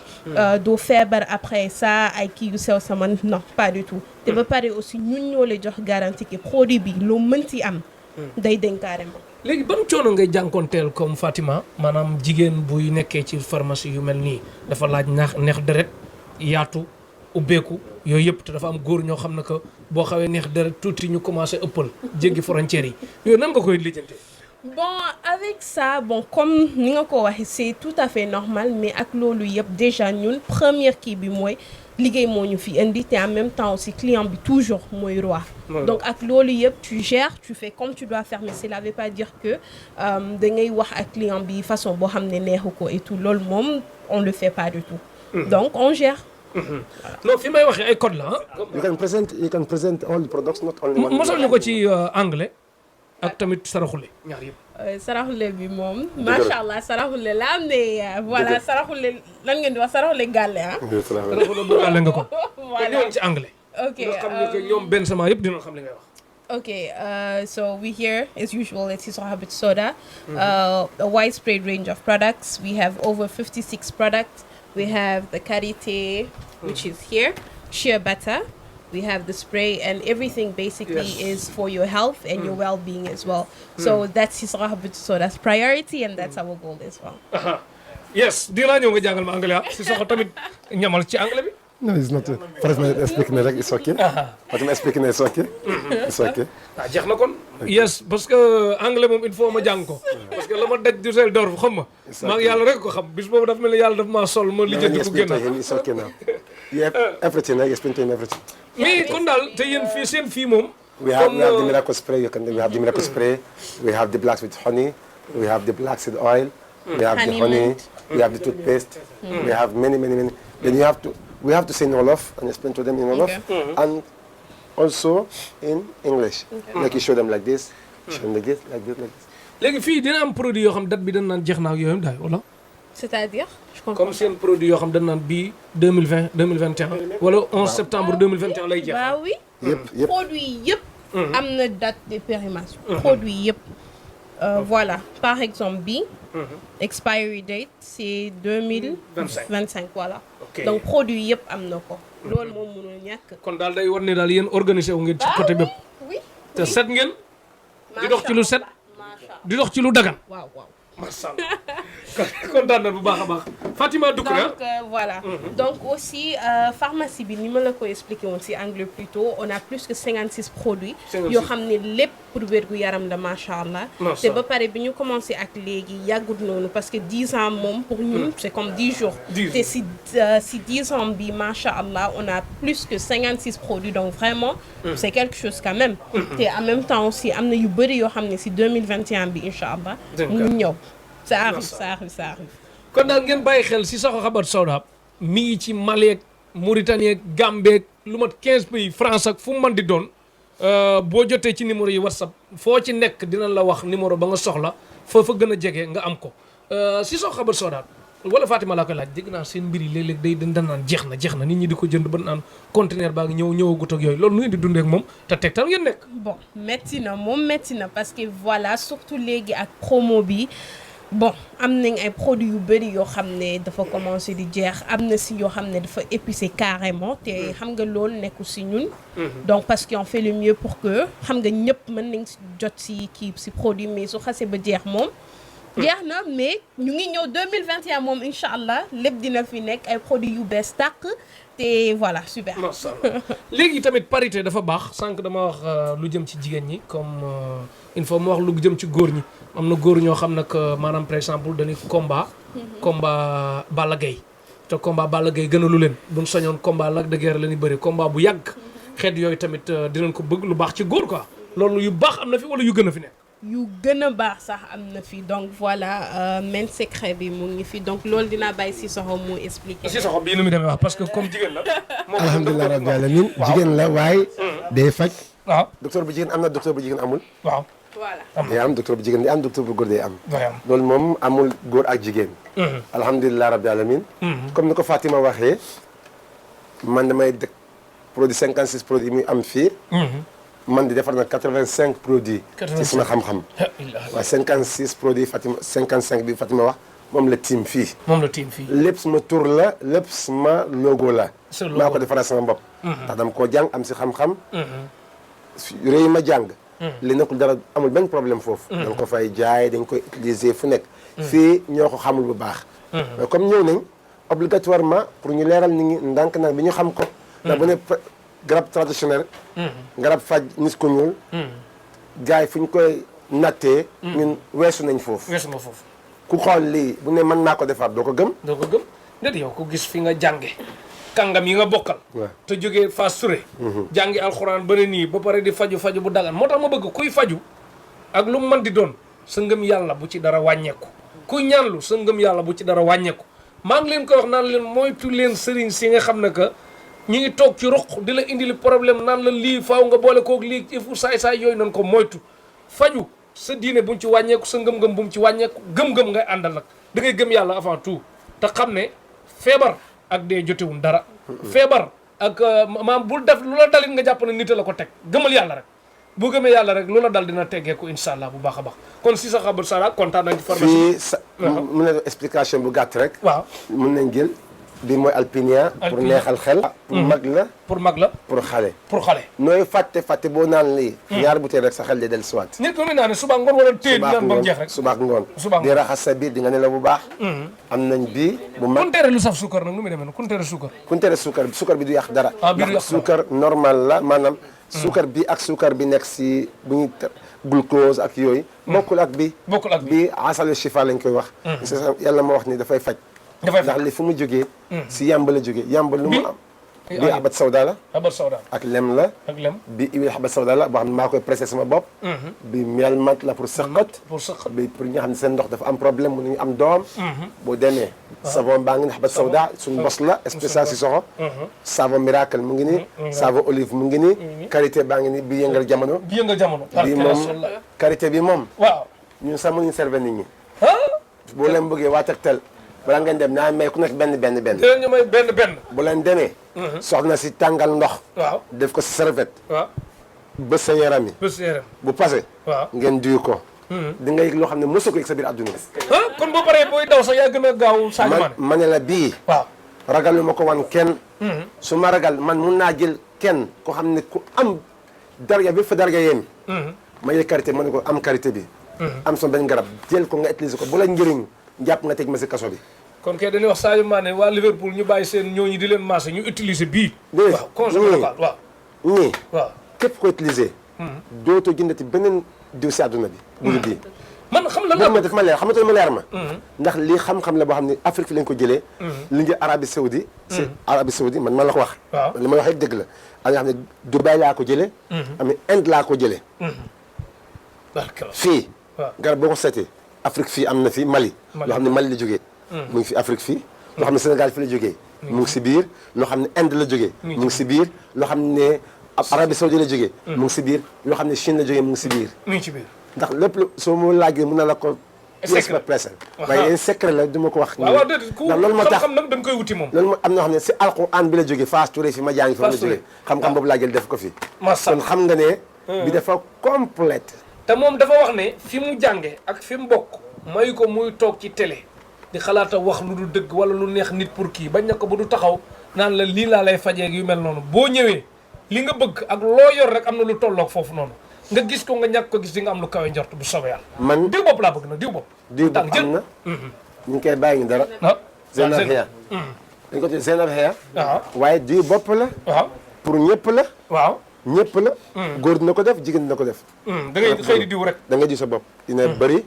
doo feebar après ça ay kii yu sew sama non pas du tout. te ba pare aussi ñun ñoo lay jox garantie que produit bi loo mënti am. day deñ carrément. léegi ban coono ngay jànkoonteel comme Fatima maanaam jigéen buy nekkee ci pharmacie yu mel nii dafa laaj neex deret yaatu ubbeeku yooyu yëpp te dafa am góor ñoo xam ne que boo xawee neex deret tuuti ñu commencé ëppal jéggi frontières yi yooyu nan nga koy lijjante. bon avec ça bon comme ni nga ko waxee c'est tout à fait normal mais ak loolu yëpp déjà ñun première kii bi mooy liggéey moo ñu fi indi te en même temps aussi client bi toujours mooy roi. donc ak loolu yëpp tu gères tu fais comme tu dois faire mais cela veut pas dire que da ngay wax ak client bi façon boo xam ne neexu ko et tout loolu moom on le fait pas du tout. donc on gère. non fi may waxee ay code la ah. You can present all the products, not only one. mosal ñu ko ci anglais ak tamit saraxule ñaar yëpp. saraxule bi moom macha allah saraxule la am ne voilà saraxule lan ngeen di wax saraxule gàlle ah. saraxule bu gàlle nga ko. voilà ñëwoon ci anglais. ok nga xam ne que ñoom benn sama yëpp dina xam li ngay wax. Okay, so we here, as usual, at Sissoko Habit Soda, a widespread range of products. We have over 56 products. We have the karité, which is here, shea butter. We have the spray, and everything basically is for your health and your well-being as well. So that's Sissoko Habit Soda's priority, and that's our goal as well. yes dinaa ñëw nga jàngal ma anglais ah Sissoko tamit ñamal ci anglais bi. No, it's not. Fatima explique ne rek it's okay. Fatima explique ne it's okay. It's okay. ah jeex na kon. yes parce que anglais moom il faut ma jàng ko. parce que la ma daj du sel door xam ma. maa ngi yàlla rek ko xam bis boobu dafa mel ni yàlla daf maa sol ma lijjanti ko génn. It's okay now. You have everything. I explain to him everything. mais kon daal te yéen fii seen fii moom. We have the miracle spray. We have the miracle spray. We have the blacks with honey. We have the blacks with oil. We have the honey. We have the toothpaste. We have many. Then we have to say in Wolof and explain to them in Wolof, and also in English. Like you show them like this, show them like this. léegi fii dina am produit yoo xam date bi dañ naan jeex na ak yooyu daal wala. C'est-à-dire, je comprends. comme seen produit yoo xam dañ naan bii 2020 2021 wala 11 septembre 2021 lay jeex. Bah oui. Yep. Produit yëpp. am na date de périmation. produit yëpp. Voilà par exemple bi. expiry date c'est 2025 voilà. ok donc produit yëpp am na ko. loolu moom mënul ñàkk. kon daal day war ne daal yéen organisé wu ngeen ci côté bépp. oui te set ngeen. di dox ci lu set. di dox ci lu dagan. waaw. macha allah kontaan na bu baax a baax Fatima Doucouré. donc voilà. donc aussi pharmacie bi ni ma la ko expliqué woon ci anglais plutôt on a plus que 56 produits. yoo xam ne lépp pour wérgu yaram la macha allah. te ba pare bi ñu commencé ak léegi yàggut noonu parce que 10 ans moom pour ñun c'est comme 10 jours. te si 10 ans bi macha allah on a plus que 56 produits donc vraiment. c'est quelque chose quand même. te en même temps aussi am na yu bëri yoo xam ne si 2021 bi incha allah. mu ñëw. ça arrive. kon daal ngeen bàyyi xel Sissoko Habbatu Sauda mi ngi ci Mali ak Mauritanie ak Gambie ak lu mat 15 pays France ak fu mu mën di doon boo jotee ci numéro yi WhatsApp foo ci nekk dina la wax numéro ba nga soxla foofa gën a jege nga am ko Sissoko Habbatu Sauda wala Fatima laa koy laaj dégg naa seen mbir yi léeg-léeg day dañ naan jeex na nit ñi di ko jënd ba naan conteneur baa ngi ñëwagut ak yooyu loolu nu ngeen di dundee ak moom te Tektal ngeen nekk. bon métti na parce que voilà surtout léegi ak promo bi. bon am nañ ay produits yu bëri yoo xam ne dafa commencé di jeex am na si yoo xam ne dafa épicé carrément te xam nga loolu nekku si ñun. donc parce qu'on fait le mieux pour que xam nga ñëpp mën nañ si jot si kii si produit mais su xasee ba jeex moom. jeex na mais ñu ngi ñëw 2021 moom incha allah lépp dina fi nekk ay produits yu bees tàq te voilà super. macha allah léegi tamit parité dafa baax sànq dama wax lu jëm ci jigéen ñi comme il faut mu wax lu jëm ci góor ñi am na góor ñoo xam nag maanaam par exemple dañuy combat Balla Gaye te combat Balla Gaye gënalu leen buñ soñoon combat Lac de Guiers la ñuy bëri combat bu yàgg xeet yooyu tamit dinañ ko bëgg lu baax ci góor quoi loolu yu baax am na fi wala yu gën a fi nekk. yu gën a baax sax am na fi donc voilà même secret bi mu ngi fi donc loolu dinaa bàyyi Sissoko mu expliquer. Sissoko bii nu mu demee wax parce que comme jigéen la. alhamdulilah rabbil alamin jigéen la waaye day faj. waaw docteur bu jigéen am na docteur bu jigéen amul. waaw. voilà day am docteur bu jigéen day am docteur bu góor day am. day am loolu moom amul góor ak jigéen. alhamdulilah rabbil alamin comme ni ko Fatima waxee man damay dëkk produit 56 produits yi muy am fii. man di defar na 85 produits. 85 ci sama xam-xam. waaw 56 produits Fatima 55 bi Fatima wax moom la tiim fii. moom la tiim fii. lépp sama tur la lépp sama logo la. sa logo maa ko defaral sama bopp. ndax dama koo jàng am si xam-xam. réew ma jàng. li nekkul dara amul benn problème foofu. dañ ko fay jaay dañ koy utiliser fu nekk. fii ñoo ko xamul bu baax. mais comme ñëw nañ obligatoirement pour ñu leeral nit ñi ndànk nag bi ñu xam ko. ndax bu ne garab traditionnel. garab faj nit ku ñuul. gars yi fu ñu koy nattee. ñun weesu nañ foofu. weesu nga foofu. ku xool lii bu ne mën naa ko defar doo ko gëm. doo ko gëm ndet yow ko gis fi nga jànge kàngam yi nga bokkal. te jógee Fass Touré. jàngi alxuraan ba ne nii ba pare di faju bu dagan moo tax ma bëgg kuy faju ak lu mu mën di doon sa ngëm yàlla bu ci dara wàññeeku. kuy ñaanlu sa ngëm yàlla bu ci dara wàññeeku maa ngi leen koy wax naan leen moytu leen sëriñ si nga xam ne que ñi ngi toog ci ruq di la indili problème naan la lii faaw nga boole koog lii il faut saay-saay yooyu nañ ko moytu faju sa diine bu mu ci wàññeeku sa ngëm-ngëm bu mu ci wàññeeku gëm-gëm ngay àndal nag da ngay gëm yàlla avant tout te xam ne feebar ak dee jotewul dara feebar ak maam bul def lu la dalit nga jàpp ne nit la ko teg gëmal yàlla rek bu gëmee yàlla rek lu la dal dina teggeeku incha allah bu baax a baax kon si sa xabar sara kontaan nañ ci pharmacie fii sa mën na explication bu gàtt rek. waaw mën nañ jël bi mooy alpinia pour neexal xel. pour mag la. pour mag la pour xale. pour xale nooy fàtte boo naan lii. ñaar bu teel rek sa xel de dellusiwaat. nit ko mi naa ne suba ngoon wala téye di naan ba mu jeex rek suba ak ngoon suba ak di raxas sa biir di nga nelaw bu baax. am nañ bii bu mag. kun tere lu saf suukar nag nu mu demee noonu kun tere suukar kun tere suukar bi du yàq dara. ah bi du yàq ndax suukar normal la maanaam. suukar bi ak suukar bi nekk si bu ñuy glucose ak yooyu. bokkul ak bi. bokkul ak bi asalu shifa lañ koy wax. yàlla moo wax ni dafay faj. ndax li fu mu jógee. si yàmb la jógee yàmb lu mu am. bi habat sawda la. habat sawda ak lem la. ak lem bi huile habat sawda la boo xam ne maa koy pressé sama bopp. bi miel mat la pour sëqat. pour sëqat bi pour ñi nga xam ne seen ndox dafa am problème mënuñu am doom. boo demee. savon baa ngi ni habat sawda suñu bos la spécial Sissoko. savon miracle mu ngi nii. savon olive mu ngi nii. karité baa ngi nii bi yëngal jamono. bi yëngal jamono. bi moom karité bi moom. waaw ñun sax mënuñu serve nit ñi. boo leen bëggee waa Tektal balaa ngeen dem naa may ku nekk benn. dinañ ñu may benn. bu leen demee. soxna si tàngal ndox. waaw def ko si serviette. waaw bës sa yaram yi. bés yaram bu passé. waaw ngeen duy ko. di nga yëg loo xam ne mosoo ko yëg sa biir adduna. kon boo paree booy daw sax yaa gën a gaaw Sadio Mané. ma ne la bii. waaw ragalu ma ko wan kenn. su ma ragal man mun naa jël kenn ko xam ne ku am darga bi fa darga yéen. ma yëg karité ma ne ko am karité bi. am sama benn garab jël ko nga utiliser ko bu la njëriñ jàpp nga teg ma si kaso bi. kon kay dañuy wax Sadio Mané waa Liverpool ñu bàyyi seen ñooñu di leen maase ñu utiliser bii. waaw consommé local waaw. nii waaw képp ko utiliser. dootoo jëndati beneen diw si àdduna bi. bu bii. man xam lan la ma daf ma leer xamatoo ma leer ma. ndax lii xam-xam la boo xam ne Afrique fi lañ ko jëlee. li nga Arabie Saoudi. c'est Arabie Saoudi man la ko wax. waaw li may wax yëpp dëgg la. ak nga xam ne Dubaï laa ko jëlee. am na Inde laa ko jëlee. fii. garab boo ko seetee Afrique fii am na fi Mali. loo xam ne Mali la jógee. mu ngi fi Afrique fii. loo xam ne Sénégal fi la jógee. mu ngi si biir loo xam ne Inde la jógee. mu ngi si biir loo xam ne Arabie Saoudi la jógee. mu ngi si biir loo xam ne Chine la jógee mu ngi si biir. mu ngi ci biir. ndax lépp lu soo ma laajee mën na la ko. pièce par pièce. waaye yéen secret la du ma ko wax. waaw déedéet ku loolu moo tax xam-xam nag dañ koy wuti moom. loolu moo am na xam ne si alquran bi la jógee Fass Touré fi ma jàngi fa la jógee. xam-xam boobu laa jël def ko fi. macha kon xam nga ne. bi dafa complète. te moom dafa wax ne fi mu jànge ak fi mu bokk mayu ko muy toog ci télé di xalaata wax lu du dëgg wala lu neex nit pour kii bañ na ko bu du taxaw naan la lii laa lay fajeeg yu mel noonu boo ñëwee li nga bëgg ak loo yor rek am na lu tolloog foofu noonu nga gis ko nga ñàkk ko gis di nga am lu kawe njort bu soobee yàlla. man diw bopp laa bëgg nag diw bopp. diw bopp am na. ñu ngi koy bàyyi ñu dara. ah Zenab Hair. dañ ko tuddee Zenab Hair. waaw waaye diw bopp la. waaw pour ñëpp la. waaw. ñëpp la. góor dina ko def jigéen dina ko def. da ngay xëy di diw rek. da nga ji sa bopp. dina bëri.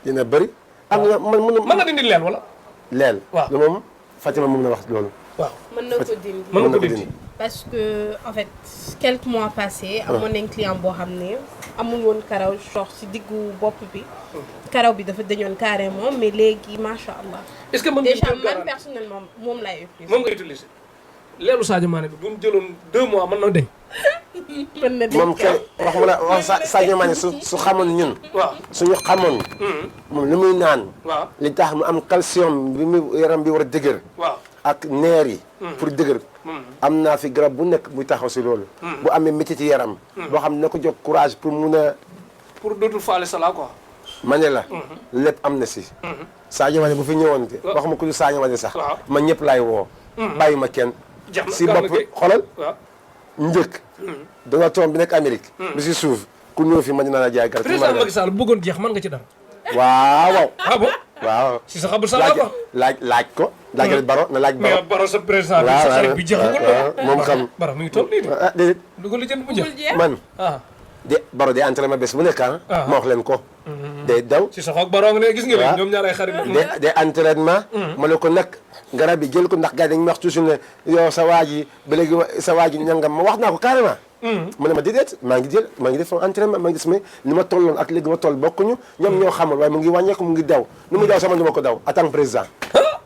dina bëri. am na man mën nga dindi leel wala. leel. waaw lu moom Fatima moom na wax loolu. waaw mën na ko dindi. mën na ko dindi. parce que en fait quelques mois passés amoon nañ client boo xam ne amul woon karaw genre ci diggu bopp bi karaw bi dafa dañoon carrément mais léegi macha allah. est-ce que mën nga déjà jël man garantie personnellement moom laay utiliser. moom nga utiliser leelu Sadio Mané bi bu mu jëloon 2 mois mën na deñ. mën na dégg moom kay waxuma la wax Sadio Mané su xamoon ñun. waaw suñu xamoon. moom li muy naan. waaw li tax mu am calcium bi mu yaram bi war a dëgër. waaw ak neer yi. pour dëgër. am naa fi garab bu nekk muy taxaw si loolu. bu amee métti ci yaram. boo xam ne na ko jox courage pour mun a. pour dootul faale sala quoi. ma ne la. lépp am na si. Sadio Mané bu fi ñëwoon te. waxuma ku du Sadio Mané sax. waaw man ñëpp laay woo. bàyyi ma kenn. jeex na si bopp xolal. waaw njëkk. Donald Trump bi nekk Amérique. bi si suuf ku ñëw fi ma dinaa la jaay garab. président Macky Sall bëggoon jeex mën nga ci dara. waaw. ah bon waaw. si sa xabul sala quoi. laaj ko. laajal Baro na laaj Baro. mais Baro sa président bi sa xarit bi jeexagul moom xam. Baro mi ngi toll nii de. ah déedéet du ko lijjanti mu jeex. man. ah de Baro day entraînement bés bu nekk ma wax leen ko. day daw. si sa xoog Baro nga ne gis nga leen waaw ñoom ñaar ay xarit. day entraînement. ma ne ko nag garab yi jël ko ndax gars yi dañuy wax toujours ne yow sa waa ji ba léegi sa waa ji ñangam ma wax naa ko carrément. mu ne ma déedéet maa ngi def entraînement maa ngi gis mais ni ma tolloon ak léegi ma toll bokkuñu ñoom ñoo xamul waaye mu ngi wàññeeku mu ngi daw nu muy daw sama du ma ko daw en tant que président.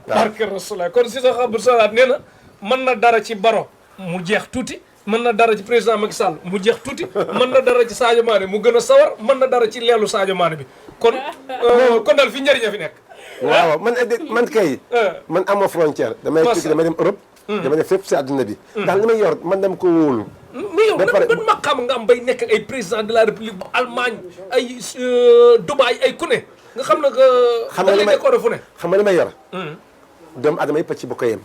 barke Rasulullah kon si sa xabul salaat nee na mën na dara ci Baro mu jeex tuuti mën na dara ci président Macky Sall mu jeex tuuti mën na dara ci Sadio Mané mu gën a sawar mën na dara ci leelu Sadio Mané bi kon daal fi njëriñ a fi nekk. waaw man kay. man amoo frontière. damay tukki damay dem Europe. damay dem fépp si àdduna bi. ndax li may yor man dem ko wóolu. mais yow ban maqaam nga am bay nekk ay président de la république bu Allemagne ay Dubaï ay ku ne nga xam ne que. xam nga li may décoré fu ne. xam nga li may yor. doomu adama yëpp a ci bokk yem.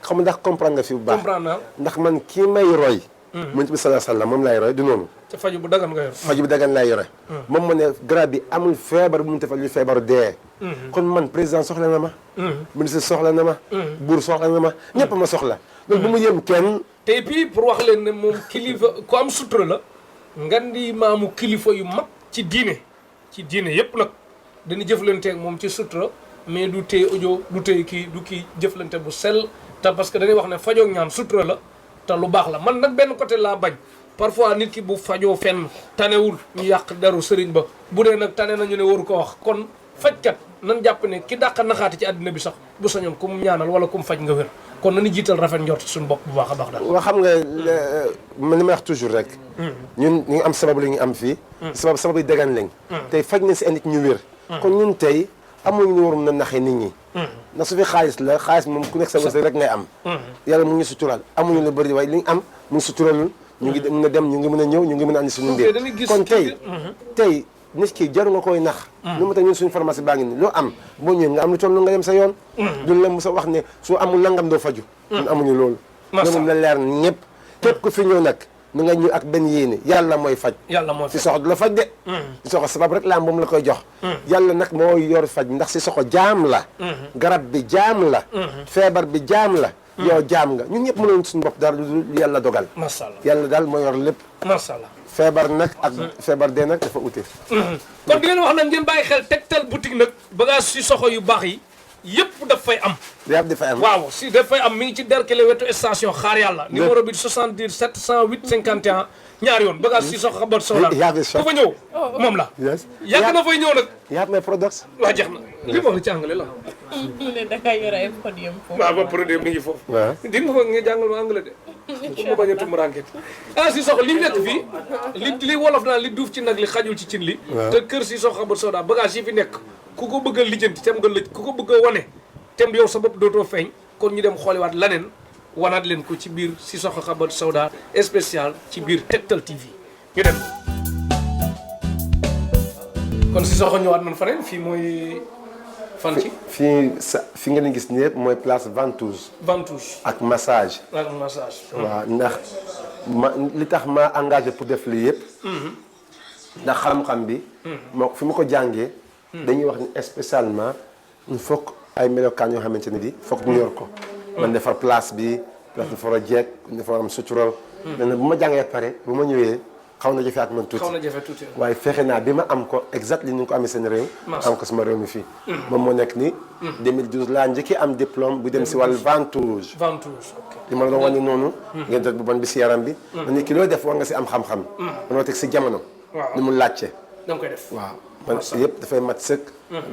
xam nga ndax comprendre nga fi bu baax. comprendre naa. ndax man kii may roy. mu bi sallallahu alayhi wasallam moom laay roy du noonu. te faju bu dagan nga yor. faju bi dagan laay yore. moom mu ne garab bi amul feebar bu mu defal lu feebaru dee. kon man président soxla na ma. ministre soxla na ma. buur soxla na ma ñëpp ma soxla. loolu bu mu yëm kenn. te puis pour wax leen ne moom kilifa ku am sutura la. ngan di maamu kilifa yu mag ci diine yëpp nag dañuy jëflanteeg moom ci sutura mais du téye audio du téye kii jëflante bu sell te parce que dañuy wax ne fajoo ñaan sutura la te lu baax la man nag benn côté laa bañ parfois nit ki bu fajoo fenn tanewul ñu yàq deru sëriñ ba bu dee nag tane nañu ne waru ko wax kon fajkat nan jàpp ne ki dàq naxaati ci àddina bi sax bu sañoon ku mu ñaanal wala ku mu faj nga wér kon nañu jiital rafet njort suñu bopp bu baax a baax daal. waa xam nga man li may wax toujours rek. ñun ñu ngi am sababu la ñu am fii. sababu yi dagan lañ. tey faj nañ si ay nit ñu wér. kon ñun tey amuñu lu waroon na naxee nit ñi. ndax su fi xaalis la xaalis moom ku nekk sa wërsëg rek ngay am. yàlla mu ngi sutural amuñu lu bëri waaye li ñu am mu ngi suturalul. ñu ngi mën a dem ñu ngi mën a ñëw ñu ngi mën a andi suñu mbir. kon tey nit ki jaru nga koy nax. lu ma tax ñun suñu pharmacie baa ngi nii loo am boo ñëwee nga am lu toll nga dem sa yoon. duñ la mos a wax ne soo amul nangam doo faju. ñun amuñu loolu. loolu moom la leer ñëpp. képp ku fi ñëw nag nu nga ñëw ak benn yéene yàlla mooy faj. yàlla mooy faj si soxo du la faj de. si soxo sabab rek la am moom la koy jox. yàlla nag moo yor faj ndax si soxo jaam la. garab bi jaam la. feebar bi jaam la. yow jaam nga ñun ñëpp mënoon suñu bopp dara lu yàlla dogal. macha allah yàlla daal moo yor lépp. macha allah. feebar nag ak feebar dee nag dafa ute. kon di leen wax nag ngeen bàyyi xel Tektal boutique nag bagage si soxo yu baax yi yëpp daf fay am. yàpp dafay am waaw si daf fay am mi ngi ci Derklé wetu station xaar yàlla. numéro bi 77 708 51 ñaari yoon bagage si soxo xabar soxla. ku fa ñëw moom la. yàgg na fay ñëw nag. yàpp may products. waa jeex na li ma wax ci anglais la. mu ne da nga yor ay podium foofu. waaw ba produit mi ngi foofu. waaw di nga fa nga jàngal ma anglais de. pour ma bañ a tum ranket. ah si soxla li nekk fii li wolof naa li duuf ci nag li xajul ci cin li. te kër si soxo xabar soxla bagage yi fi nekk ku ko bëgg a lijjanti tem nga lëj ku ko bëgg a wane tem yow sa bopp dootoo feeñ kon ñu dem xooliwaat laneen wanaat leen ko ci biir si soxo xabar sawda spécial ci biir Tektal TV ñu dem kon si soxo ñëwaat man faneen fii mooy fan ci fi nga leen gis nii yëpp mooy place ventouse ak massage waaw ndax li tax ma engagé pour def lii yëpp ndax xam-xam bi moo fi ma ko jàngee dañuy wax ni spécialement il faut ay melokaan yoo xamante ne bi foog ñu yor ko man defar place bi dafa war a jeeg dafa war am sutural dana bu ma jàngee pare bu ma ñëwee xaw na jafe ak man tuuti xaw na jafe tuuti. waaye fexe naa bi ma am ko exact li ñu ko amee seen réew am ko sama réew mi fii moom moo nekk ni 2012 laa njëkki am diplôme bu dem si wàllu ventouse ventouse ok. li ma la doon wane noonu ngeen dot bu bon bi si yaram bi ma ni ki loo def war nga si am xam-xam manoo teg si jamono waaw li mu laajte da nga koy def. waaw man yëpp dafay mat sëkk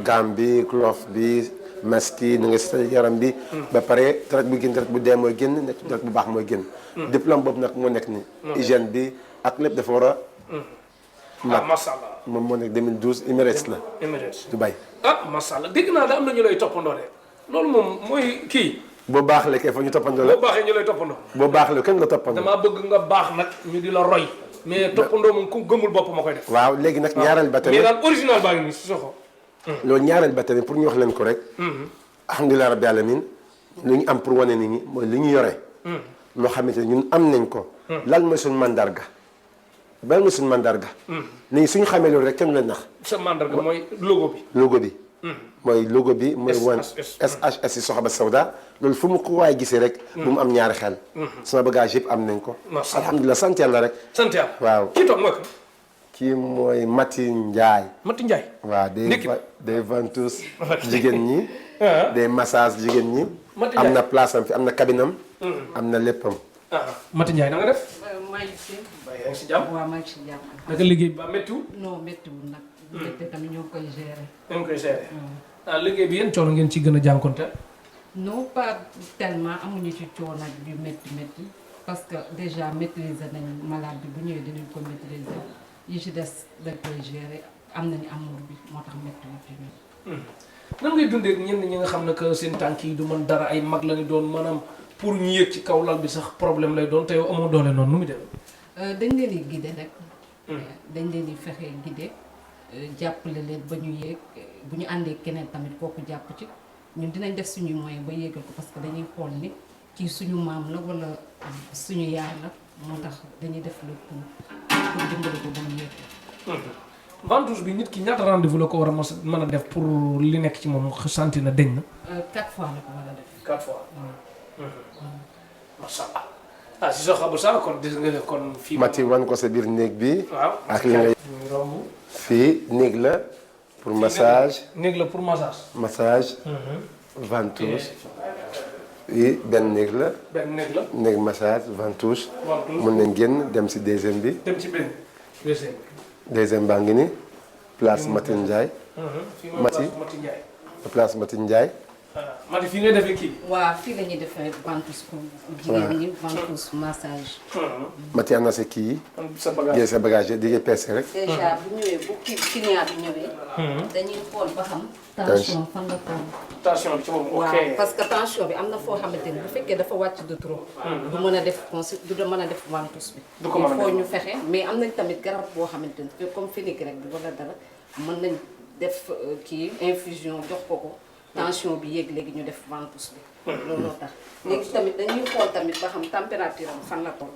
gam bi cloth bi masque yi na nga si yaram bi ba pare deret bu génn deret bu dee mooy génn nekk deret bu baax mooy génn diplôme boobu nag moo nekk ni hygiène bi ak lépp dafa war a ah macha allah. moom moo nekk 2012 Emirates la Emirates. Dubaï ah macha allah dégg naa da am na ñu lay toppandoo de loolu moom mooy kii boo baax la kay fa ñu toppandoo la boo baaxee ñu lay toppandoo. boo baax la kenn nga toppandoo damaa bëgg nga baax nag ñu di la roy. mais toppandoo moom ku gëmul bopp ma koy def. waaw léegi nag ñaareel ba mais tamit daal original baa ngi nii si soxo. loolu ñaareel ba tamit pour ñu wax leen ko rek alhamdulilah rabbi alamin lu ñu am pour wane nit ñi mooy li ñu yore loo xamante ne ñun am nañ ko lan mooy suñu mandarga ban mooy suñu mandarga nit ñi suñu xamee loolu rek kenn du leen nax sa mandarga mooy logo bi. logo bi mooy logo bi mooy wan SHS. SHS yi Soxaba Sawda loolu fu mu ko waay gisee rek bu mu am ñaari xel sama bagage yëpp am nañ ko Macha Allah. alhamdulilah sant yàlla rek sant yàlla. waaw kii toog mooy ko. kii mooy Mati Ndiaye Mati Ndiaye. waaw Ndekki. des ventouses jigéen ñi des massages jigéen ñi Mati am Ndiaye. na place am fi am na cabinam am na léppam Mati Ndiaye na nga def. maa ngi fi. waaye yaa ngi si jàmm. waaw maa ngi si jàmm. naka liggéey bi ba méttiwul. non méttiwul nag. bu méttee tamit ñoo ngi koy gérer. yaa ngi koy seere. ah liggéey bi yéen coono ngeen ci gën a jànkonte. non pas tellement amuñu ci coono yu métti métti parce que déjà maîtriser nañ malade bi bu ñëwee dinañ ko maîtriser yi ci des dañ koy gérer am nañu amour bi moo tax méttiwul ci ñun. nan ngay dundee ak ñenn ñi nga xam ne que seen tànk yi du mën dara ay mag la ni doon maanaam pour ñu yéeg ci kaw lal bi sax problème lay doon te yow amoo doole noonu nu muy dem. dañ leen di guider rek. dañ leen di fexe guider jàppale leen ba ñu yéeg bu ñu àndee keneen tamit kooku jàpp ci ñun dinañ def suñuy moyen ba yéegal ko parce que dañuy xool ni kii suñu maam la wala suñu yaay la moo tax dañuy def le pour dimbali ko ba mu yéeg. ventouse bi nit ki ñaata rendez-vous la ko war a mën a def pour li nekk ci moom santi na deñ na. 4 fois la ko war a def. 4 fois. macha allah ah si Soxaba sax kon gis nga ne kon. fii Mati wan ko sa biir néeg bi waaw ak li ngay ñu romb. fii néeg la pour massage néeg la pour massage. massage ventouse yi benn néeg la benn néeg la. néeg massage ventouse ventouse. mun nañ génn dem si deuxième bi dem ci benn. deuxième. deuxième baa ngi ni place Mati Ndiaye fii mooy Mati. Mati Ndiaye. place Mati Ndiaye Mati fii ngay defee kii. waaw fii la ñuy defee ventouse pour jigéen ñi ventouse massage. Mati am na sa kii yi sa bagage. jël sa bagage yi di peese rek déjà bu ñëwee bu kii client bi ñëwee. dañuy xool ba xam. tension fan la toll. tension bi ci moom ok. waaw parce que tension bi am na foo xamante ni bu fekkee dafa wàcc de trop. du mën a def du mën a def ventouse bi. Du ko mën a il faut def. ñu fexe mais am nañ tamit garab boo xamante ni comme fenugrec bi wala dara mën nañ def kii infusion jox ko tension bi yéeg léegi ñu def ventouse bi. looloo tax léegi tamit dañuy xool tamit ba xam température am fan la toll.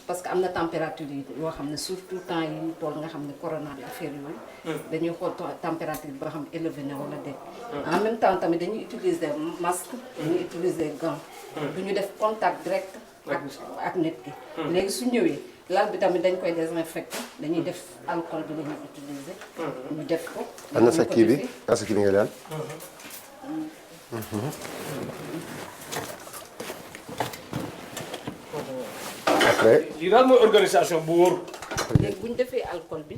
parce que am na température yi yoo xam ne surtout temps yi ñu toll nga xam ne corona bi affaire yooyu. dañuy xool température bi ba xam élevé na wala déet. en même temps tamit dañuy utiliser masque. dañuy utiliser gant. du ñu def contact direct ak nit ki. léegi su ñëwee lal bi tamit dañ koy désinfecté dañuy def alcool bi la ñuy utiliser. ñu def ko. am na sa kii bi am na sa kii bi nga daal après lii daal mooy organisation bu wóor. léegi bu ñu defee alcool bi.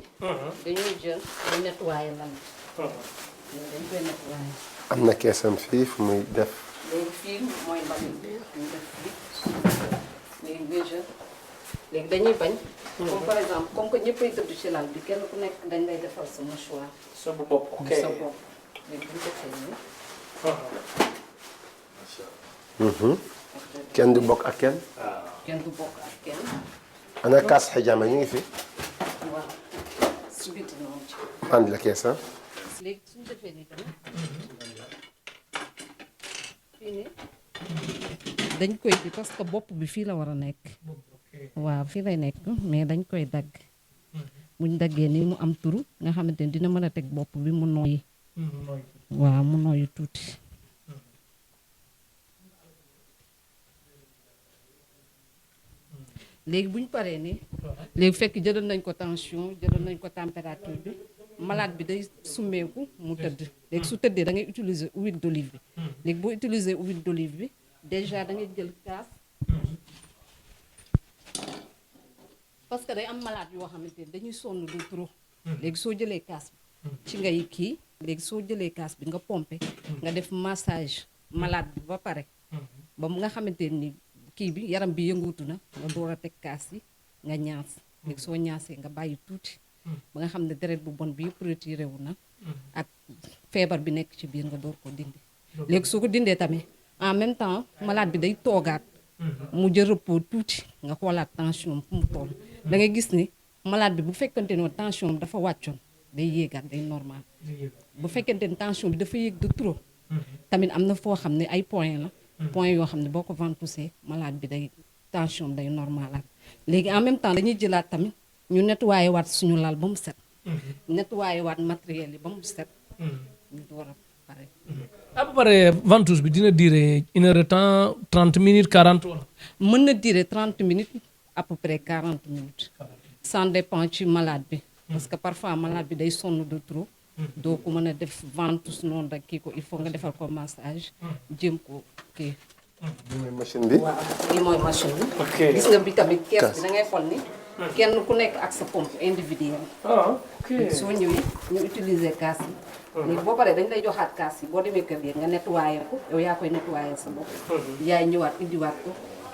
dañuy jël ñu nettoyer lal bi. dañ koy nettoyer. am na keesam fii fu muy def léegi fii mooy mbalit bi ñu def fii léegi nga jël léegi dañuy bañ. comme par exemple comme que ñëppay tëdd ci lal bi kenn ku nekk dañ lay defal sa mouchoir. sa bu bopp ok. sa bopp léegi bu ñu defee nii. kenn du bokk ak kenn kenn du bokk ak kenn. ana kaas xijaama ñu ngi fi waaw su biti noonu ci. andi la keesam léegi suñu defee nii tamit fii nii dañ koy di parce que bopp bi fii la war a nekk. waaw fii lay nekk mais dañ koy dagg. buñ daggee nii mu am turu nga xamante ni dina mën a teg bopp bi mu nooyi. waaw mu nooyi tuuti. léegi bu ñu paree nii léegi fekk jëlal nañ ko tension jëlal nañ ko température bi malade bi day summeeku mu tëdd léegi su tëddee da ngay utiliser huile d'olive bi léegi boo utiliser huile d'olive bi déjà da ngay jël kaas parce que day am malade yoo xamante ni dañuy sonn de trop léegi soo jëlee kaas bi ci ngay kii léegi soo jëlee kaas bi nga pomper nga def massage malade bi ba pare ba mu nga xamante ni kii bi yaram bi yëngutu na nga door a teg kaas yi nga ñaas léegi soo ñaasee nga bàyyi tuuti ba nga xam ne deret bu bon bi yëpp retiré wu na ak feebar bi nekk ci biir nga door ko dindi léegi soo ko dindee tamit en même temps malade bi day toogaat mu jël repos tuuti nga xoolaat tension fu mu toll da ngay gis ni malade bi bu fekkante ne tension bi dafa wàccoon day yéegaat day normal bu fekkente ne tension bi dafa yéeg de trop tamit am na foo xam ne ay point la point yoo xam ne boo ko ventoussé malade bi day tension day normalaat léegi en même temps dañuy jëlaat tamit ñu nettoyé waat suñu lal ba mu set nettoyé waat matériel yi ba mu set ñu door a pare à peu près ventouse bi dina durer 1 heure de temps 30 minutes 40 wala. mën na durer 30 minutes à peu près 40 minutes ça dépend ci malade bi parce que parfois malade bi day sonn de trop doo ko mën a def ventouse noonu rek kii ko il faut nga defal ko massage jéem ko kii bi mooy machine bi. waaw lii mooy machine bi ok gis nga bi tamit kees bi da ngay xool ni kenn ku nekk ak sa pompe individuelle ah ok soo ñëwee ñu utiliser kaas yi léegi boo paree dañ lay joxaat kaas yi boo demee kër gi nga nettoyé ko yow yaa koy nettoyé sa bopp yaay ñëwaat indiwaat ko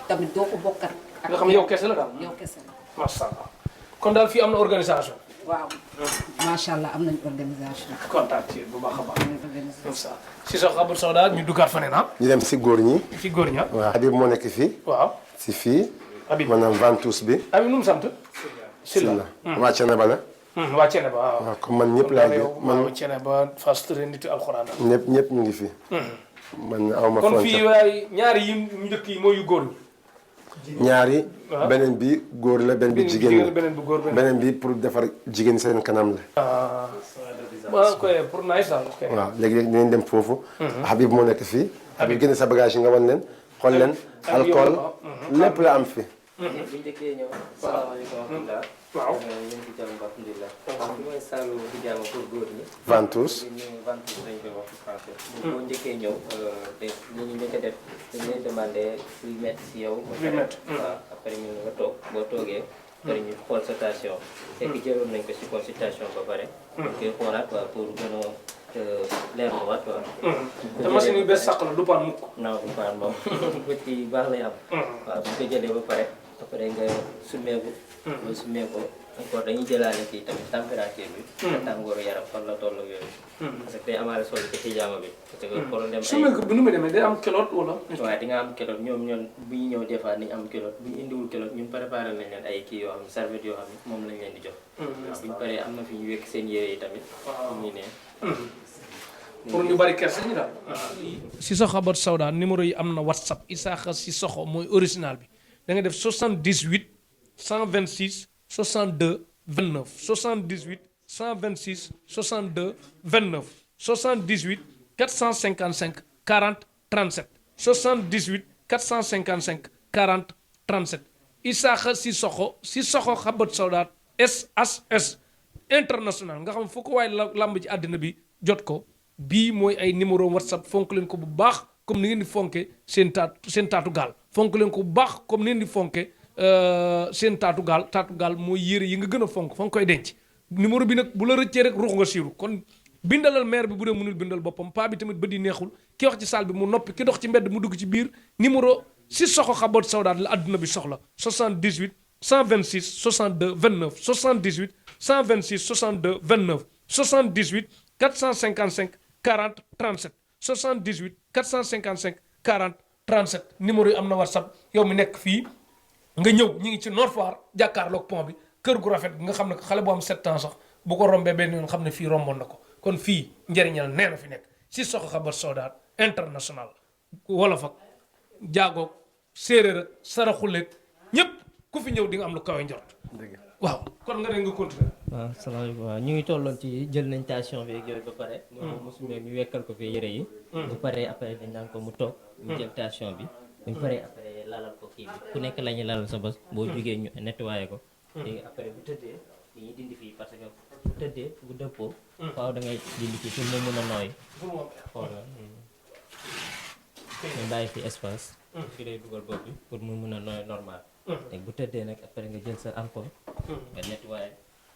tamit doo ko bokkat ak nga xam yow kese la daal. yow kese la macha allah kon daal fii am na organisation. waaw macha allah am nañ organisation kontaan ci bu baax a baax. am nañ organisation si sox Abdou Sawda ñu duggaat fa ne na ñu dem si góor ñi. ci góor ña. waaw Habib moo nekk fii. waaw si fii. Habib maanaam ventouse bi. Habib nu mu sant. Silla wàcc na ba la. waa Cene ba waaw. waaw comme man ñëpp laa jël man waaw Cene ba Fass Touré nitu alxuraan. ñëpp ñu ngi fi. man aw ma kon fii frontière. waay ñaari yi mu njëkk yi mooy yu góor ñi. ñaari. waaw. beneen bi góor la beneen bi jigéen la beneen bu góor beneen. beneen bi pour defar jigéen seen kanam la. ah waaw koy pour nice daal ok. waaw léegi dinañ dem foofu. Habib moo nekk fii. Habib génne sa bagage yi nga wan leen. xool leen alcool lépp la am fi. bu njëkkee ñëw salaamaaleykum wa rahmatulah. waaw ñu ngi ci jàmm alhamdulilah. fi mooy saalu hijaama pour góor ñi. ventouse. ñu ventouse lañ koy wax ci français. boo njëkkee ñëw te li ñu njëkk a def dañu leen demandé luy métti si yow. luy métti. waaw après ñu nga toog boo toogee. après ñu xool sa tension. fekk jëloon nañ ko si consultation ba pare. ñu koy xoolaat waaw pour gën a leerlu waat waaw. te machine yu bees sàq la du pan mukk. non bu baax moom bët yi baax lay am. waaw bu ñu ko jëlee ba pare après nga summeeku. boo summeeku encore dañuy jëlaale kii tamit température bi. tàngooru yaram fan la toll ak yooyu. parce que day amaale solo ci hijaama bi. parce que problème su ma bi nu muy demee day am kilote wala. waaw di nga am kilote ñoom bu ñu ñëw des fois ni ñu am kilote bu ñu indiwul kilote ñun préparé nañ leen ay kii yoo xam ne serviette yoo xam ne moom lañ leen di jox. waaw bu ñu paree am na fi ñu wekk seen yére yi tamit. ñu ne. pour ñu bari kersa ñu daal. Sissoko Habbatu Sauda numéro yi am na WhatsApp Isaka Sissoko mooy original bi da nga def 78 126 62 29 78 126 62 29 78 455 40 37 78 455 40 37 Isaka Sissoko Habbatu Sauda SHS international nga xam foo ko waaye lamb ci àddina bi jot ko. bii mooy ay numéro WhatsApp fonk leen ko bu baax comme ni ngeen di fonke seen taatu gaal fonk leen ko bu baax comme ni ngeen di fonke seen taatu gaal mooy yére yi nga gën a fonk fa nga koy denc numéro bi nag bu la rëccee rek ruux nga siiru kon bindalal maire bi bu dee mënul bindal boppam paa bi tamit ba di neexul ki wax ci salle bi mu noppi ki dox ci mbedd mu dugg ci biir numéro Sissoko Habbatu Sauda la adduna bi soxla 78 126 62 29 78 126 62 29 78 455 40 37 78 455 40 37 numéro yi am na WhatsApp yow mi nekk fii nga ñëw ñu ngi ci Nord Foire jàkkaarloog pont bi kër gu rafet nga xam ne xale bu am 7 ans sax bu ko rombee benn yoon xam ne fii romboon na ko kon fii njëriñal nee na fi nekk Sissoko Habbatu Sauda international wolof ak jaagoog séeréer ak saraxuleeg ñépp ku fi ñëw di nga am lu kawe njort waaw kon nga ne nga continuer. waaw salaamaaleykum waaw ñu ngi tolloon ci jël nañ tension bi ak yooyu ba pare. mosu ñu wekkal ko fi yére yi. bu paree après dañ naan ko mu toog. ñu jël tension bi. bu ñu paree après lalal ko kii bi ku nekk la ñuy lalal sa bos boo jugee ñu nettoyé ko léegi après bu tëddee dañuy dindi fii parce que bu tëddee bu dëppoo waaw da ngay dindi fii pour mu mën a nooy xool ñu bàyyi fi espace fii lay dugal bopp bi pour mu mën a nooy normal léegi bu tëddee nag après nga jël sa alcool nga nettoyé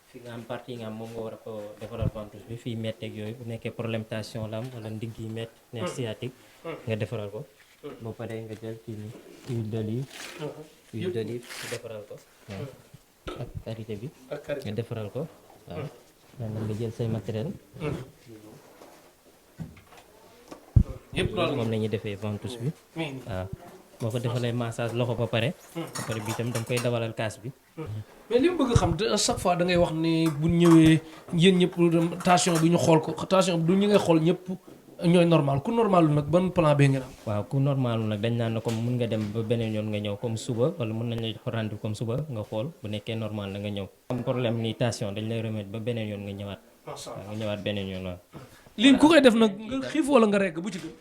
fi nga am partie yi nga am moom nga war a ko defaral ventouse bi fii metteeg yooyu bu nekkee problème tension la am wala ndigg yi mett nerf sciatique nga defaral ko boo paree nga jël kii ni huile d'olive nga defaral ko waaw ak karité bi nga defaral ko waaw maintenant nga jël say matériel yëpp loolu moom la ñuy defee ventouse bi waaw boo ko defalee massage loxo ba pare bi itam da nga koy dawalal kaas bi mais li mu bëgg xam te à chaque fois da ngay wax ni bu ñëwee yéen ñëpp tension bi ñu xool ko tension bi du ñu ngay xool ñëpp ñooy normal ku normalu nag ban plan bee ngeen am. waaw ku normalu nag dañ naan na comme mun nga dem ba beneen yoon nga ñëw comme suba wala mun nañ la jox rendez-vous comme suba nga xool bu nekkee normal na nga ñëw am problème ni tension dañ lay remettre ba beneen yoon nga ñëwaat waaw nga ñëwaat beneen yoon waaw lii ku koy def nag nga xiif wala nga rekk bu ci gën.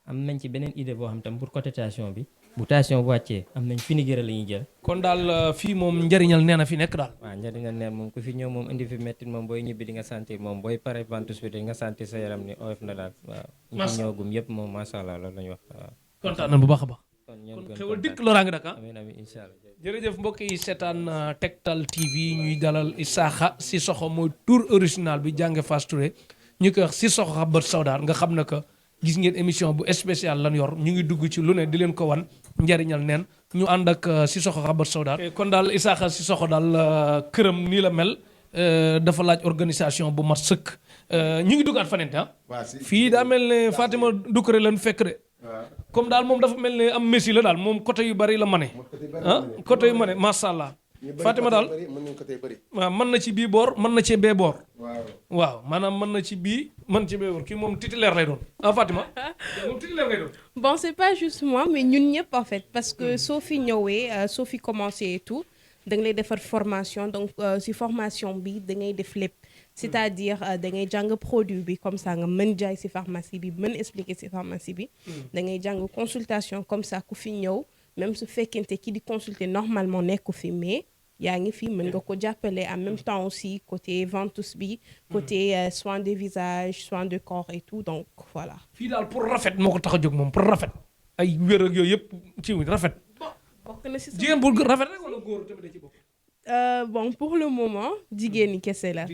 am nañ ci beneen idée boo xam tam pour côté tension bi bu tension bu wàccee am nañ finigéré la ñuy jël kon daal fii moom njëriñal nee na fi nekk daal. waaw njëriñal neen moom ku fi ñëw moom indi fi mettit moom booy ñibbi di nga sentir moom booy pare ventouse bi di nga sentir sa yaram ni oyof na daal waaw ñu fi ñëwagum yëpp moom macha allah loolu la ñu wax waaw kontaan nañ bu baax a baax kon ñoo kon xewal dikk loraange dak ah amiin amiin incha allah jërëjëf mbokk yi seetaan Tektal TV ñuy dalal Isaka Cissokho mooy tur original bi jànge Fass Touré ñu koy wax Cissokho Habbatu Sauda nga xam ne que gis ngeen émission bu spécial lan yor ñu ngi dugg ci lu ne di leen ko wan njariñal neen ñu ànd ak Cissokho Habbatu Sauda kon daal Isaka Cissokho daal këram nii la mel dafa laaj organisation bu mat sëkk ñu ngi duggaat fanente ah fii daa mel ne Fatima Doucouré lan fekk de comme daal moom dafa mel ne am messi la daal moom côté yu bari la mane ah côté yu mane macha allah Fatima daal waaw mën na ci bii boor mën na ci bee boor waaw maanaam mën na ci bii mën ci bee boor kii moom titulaire lay doon ah Fatima moom titulaire ngay doon. Bon, c'est pas juste moi mais ñun ñëpp en fait parce que soo fi ñëwee soo fi commencé et tout da nga lay defar formation donc si formation bi da ngay def lépp c'est-à-dire da ngay jàng produit bi comme ça nga mën jaay si pharmacie bi mën expliquer si pharmacie bi da ngay jàng consultation comme ça ku fi ñëw même su fekkente ki di consulter normalement nekku fi mais yaa ngi fi mën nga ko jàppale en même temps aussi côté ventouse bi côté soin de visage soin de corps et tout donc voilà. fii daal pour rafet moo ko tax a jóg moom pour rafet ay wér ak yooyu yëpp ci rafet. bokk na si jigéen bu rafet rek wala góor tamit da ci bokk. Bon pour le moment jigéen ñi kese la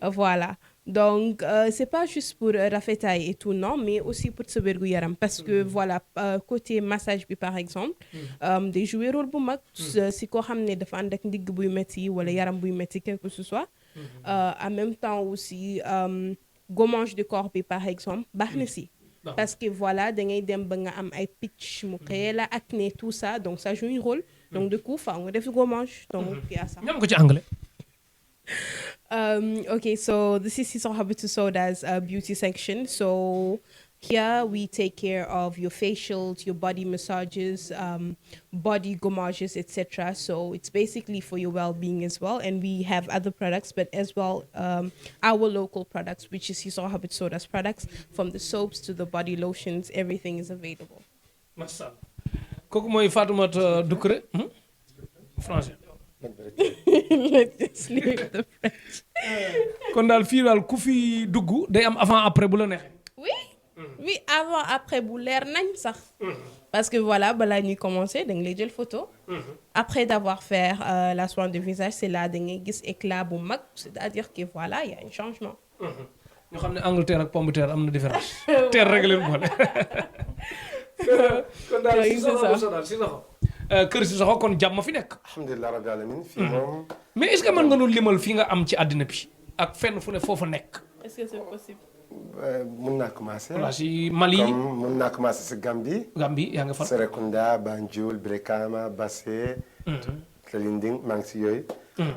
voilà donc c'est pas juste pour rafetaay et tout non mais aussi pour sa wérgu yaram parce que voilà côté massage bi par exemple day jouer rôle bu mag si koo xam ne dafa ànd ak ndigg buy metti wala yaram buy metti quelque que ce soit en même temps aussi gommage du corps bi par exemple baax na si parce que voilà da ngay dem ba nga am ay picc mu créer la acné tout ça donc ça joue un rôle donc du coup faaw nga def gommage donc y a ça. ñam ko ci anglais. Okay, so this is Cissokho Habbatu Sauda's beauty section. So here we take care of your facials, your body massages, body gommages, etc. So it's basically for your well-being as well. And we have other products, but as well our local products, which is Cissokho Habbatu Sauda's products, from the soaps to the body lotions, everything is available. Macha Allah. Kooku mooy Fatoumata Doucouré français. Let's leave the French. kon daal fii daal ku fi dugg day am avant après bu la neexee. Oui. Oui, avant après bu leer nañ sax. Parce que voilà balaa ñuy commencer da nga lay jël photo. Après d'avoir fait la soin de visage c'est là da ngay gis éclat bu mag c'est-à-dire que voilà il y a un changement. ñu xam ne Angleterre ak pomme de terre am na différence. terre rek leen boole. kon daal Cissokho kër Cissokho kon jàmm fi nekk. alhamdulilah rabbil alamin fii moom. mais est-ce que mën nga nu limal fi nga am ci àddina bi ak fenn fu ne foofa nekk. Est-ce que c'est possible? mun naa commencer. voilà si Mali. comme mun naa commencer si Gambie. Gambie yaa nga fa. Serekunda Banjul Brikama Basse. Linding maa ngi si yooyu.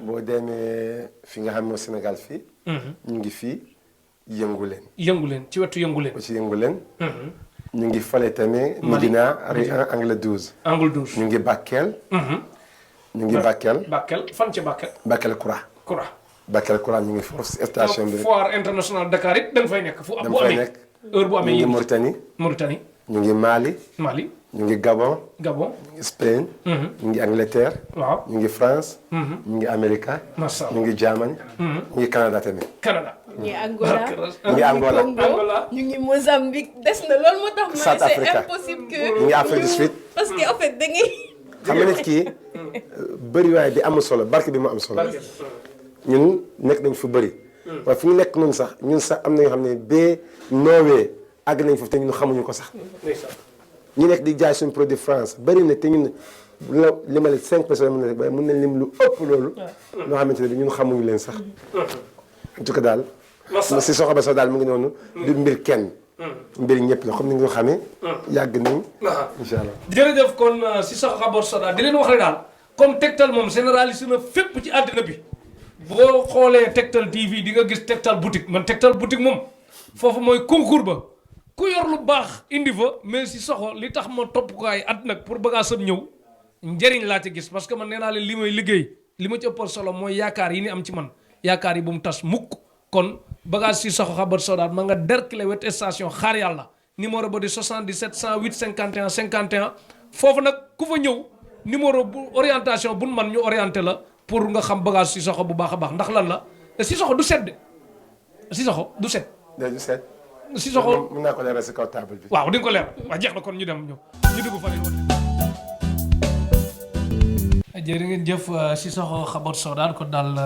boo demee fi nga xam ne Sénégal fii. ñu ngi fii yëngu leen. yëngu leen ci wetu yëngu leen. ci yëngu leen. ñu ngi fale tamit. Medina angle 12. angle 12 ñu ngi Bakel. ñu ngi Bakel. Bakel fan ci Bakel. Bakel Koura. Koura. Bakel Koura ñu ngi foofu si station bi. foire internationale Dakar it da nga fay nekk fu bu amee. nekk heure bu amee ñu ngi Mauritanie. Mauritanie. ñu ngi Mali. Mali. ñu ngi Gabon. Gabon. ñu ngi Spain. ñu ngi Angleterre. waaw ñu ngi France. ñu ngi Amérique. macha allah ñu ngi Germany. ñu ngi Canada tamit. ñu ngi Angola ñu ngi Angola. ñu ngi Mozambique des na loolu moo tax. South c'est Africa. impossible que. ñu ngi Afrique du Sud. parce que en fait da ngay. xam nga nit kii bëriwaay bi amul solo barke bi mu am solo. ñun nekk nañ fu bëri. waaye fu ñu nekk noonu sax ñun sax am na ñoo xam ne bee noowee àgg nañ foofu te ñun xamuñu ko sax. ñu nekk di jaay suñu produit France bëri na te ñun la limale 5 personnes mën na rek waaye mën nañ lim lu ëpp loolu. loo xamante ne bi ñun xamuñu leen sax. en tout cas daal. si Sissoko Habbassa daal mu ngi noonu. du mbir kenn. mbir ñëpp la comme ni nga ko xamee. yàgg nañ. incha allah jërëjëf kon Sissoko Habbassa daal di leen wax rek daal comme Tektal moom généralisé na fépp ci àddina bi boo xoolee Tektal TV di nga gis Tektal boutique man Tektal boutique moom foofu mooy concours ba ku yor lu baax indi fa mais Sissoko li tax ma topp ko ay at nag pour bagage am ñëw njëriñ laa ci gis parce que man nee naa leen li may liggéey li ma ci ëppal solo mooy yaakaar yi ni am ci man yaakaar yi bu mu tas mukk kon bagage Sissoko Habbassa daal ma nga Derklé wet station xaar yàlla numéro ba di 77 108 51 51 foofu nag ku fa ñëw numéro bu orientation bu man ñu orienté la pour nga xam bagage Sissoko bu baax a baax ndax lan la Sissoko du set de Sissoko du set. du set. Sissoko mën naa ko leeral si kaw table bi. waaw di nga ko leer waaw jeex na kon ñu dem ñëw ñu dugg fa jërë ngeen jëf Sissoko Habbassa daal kon daal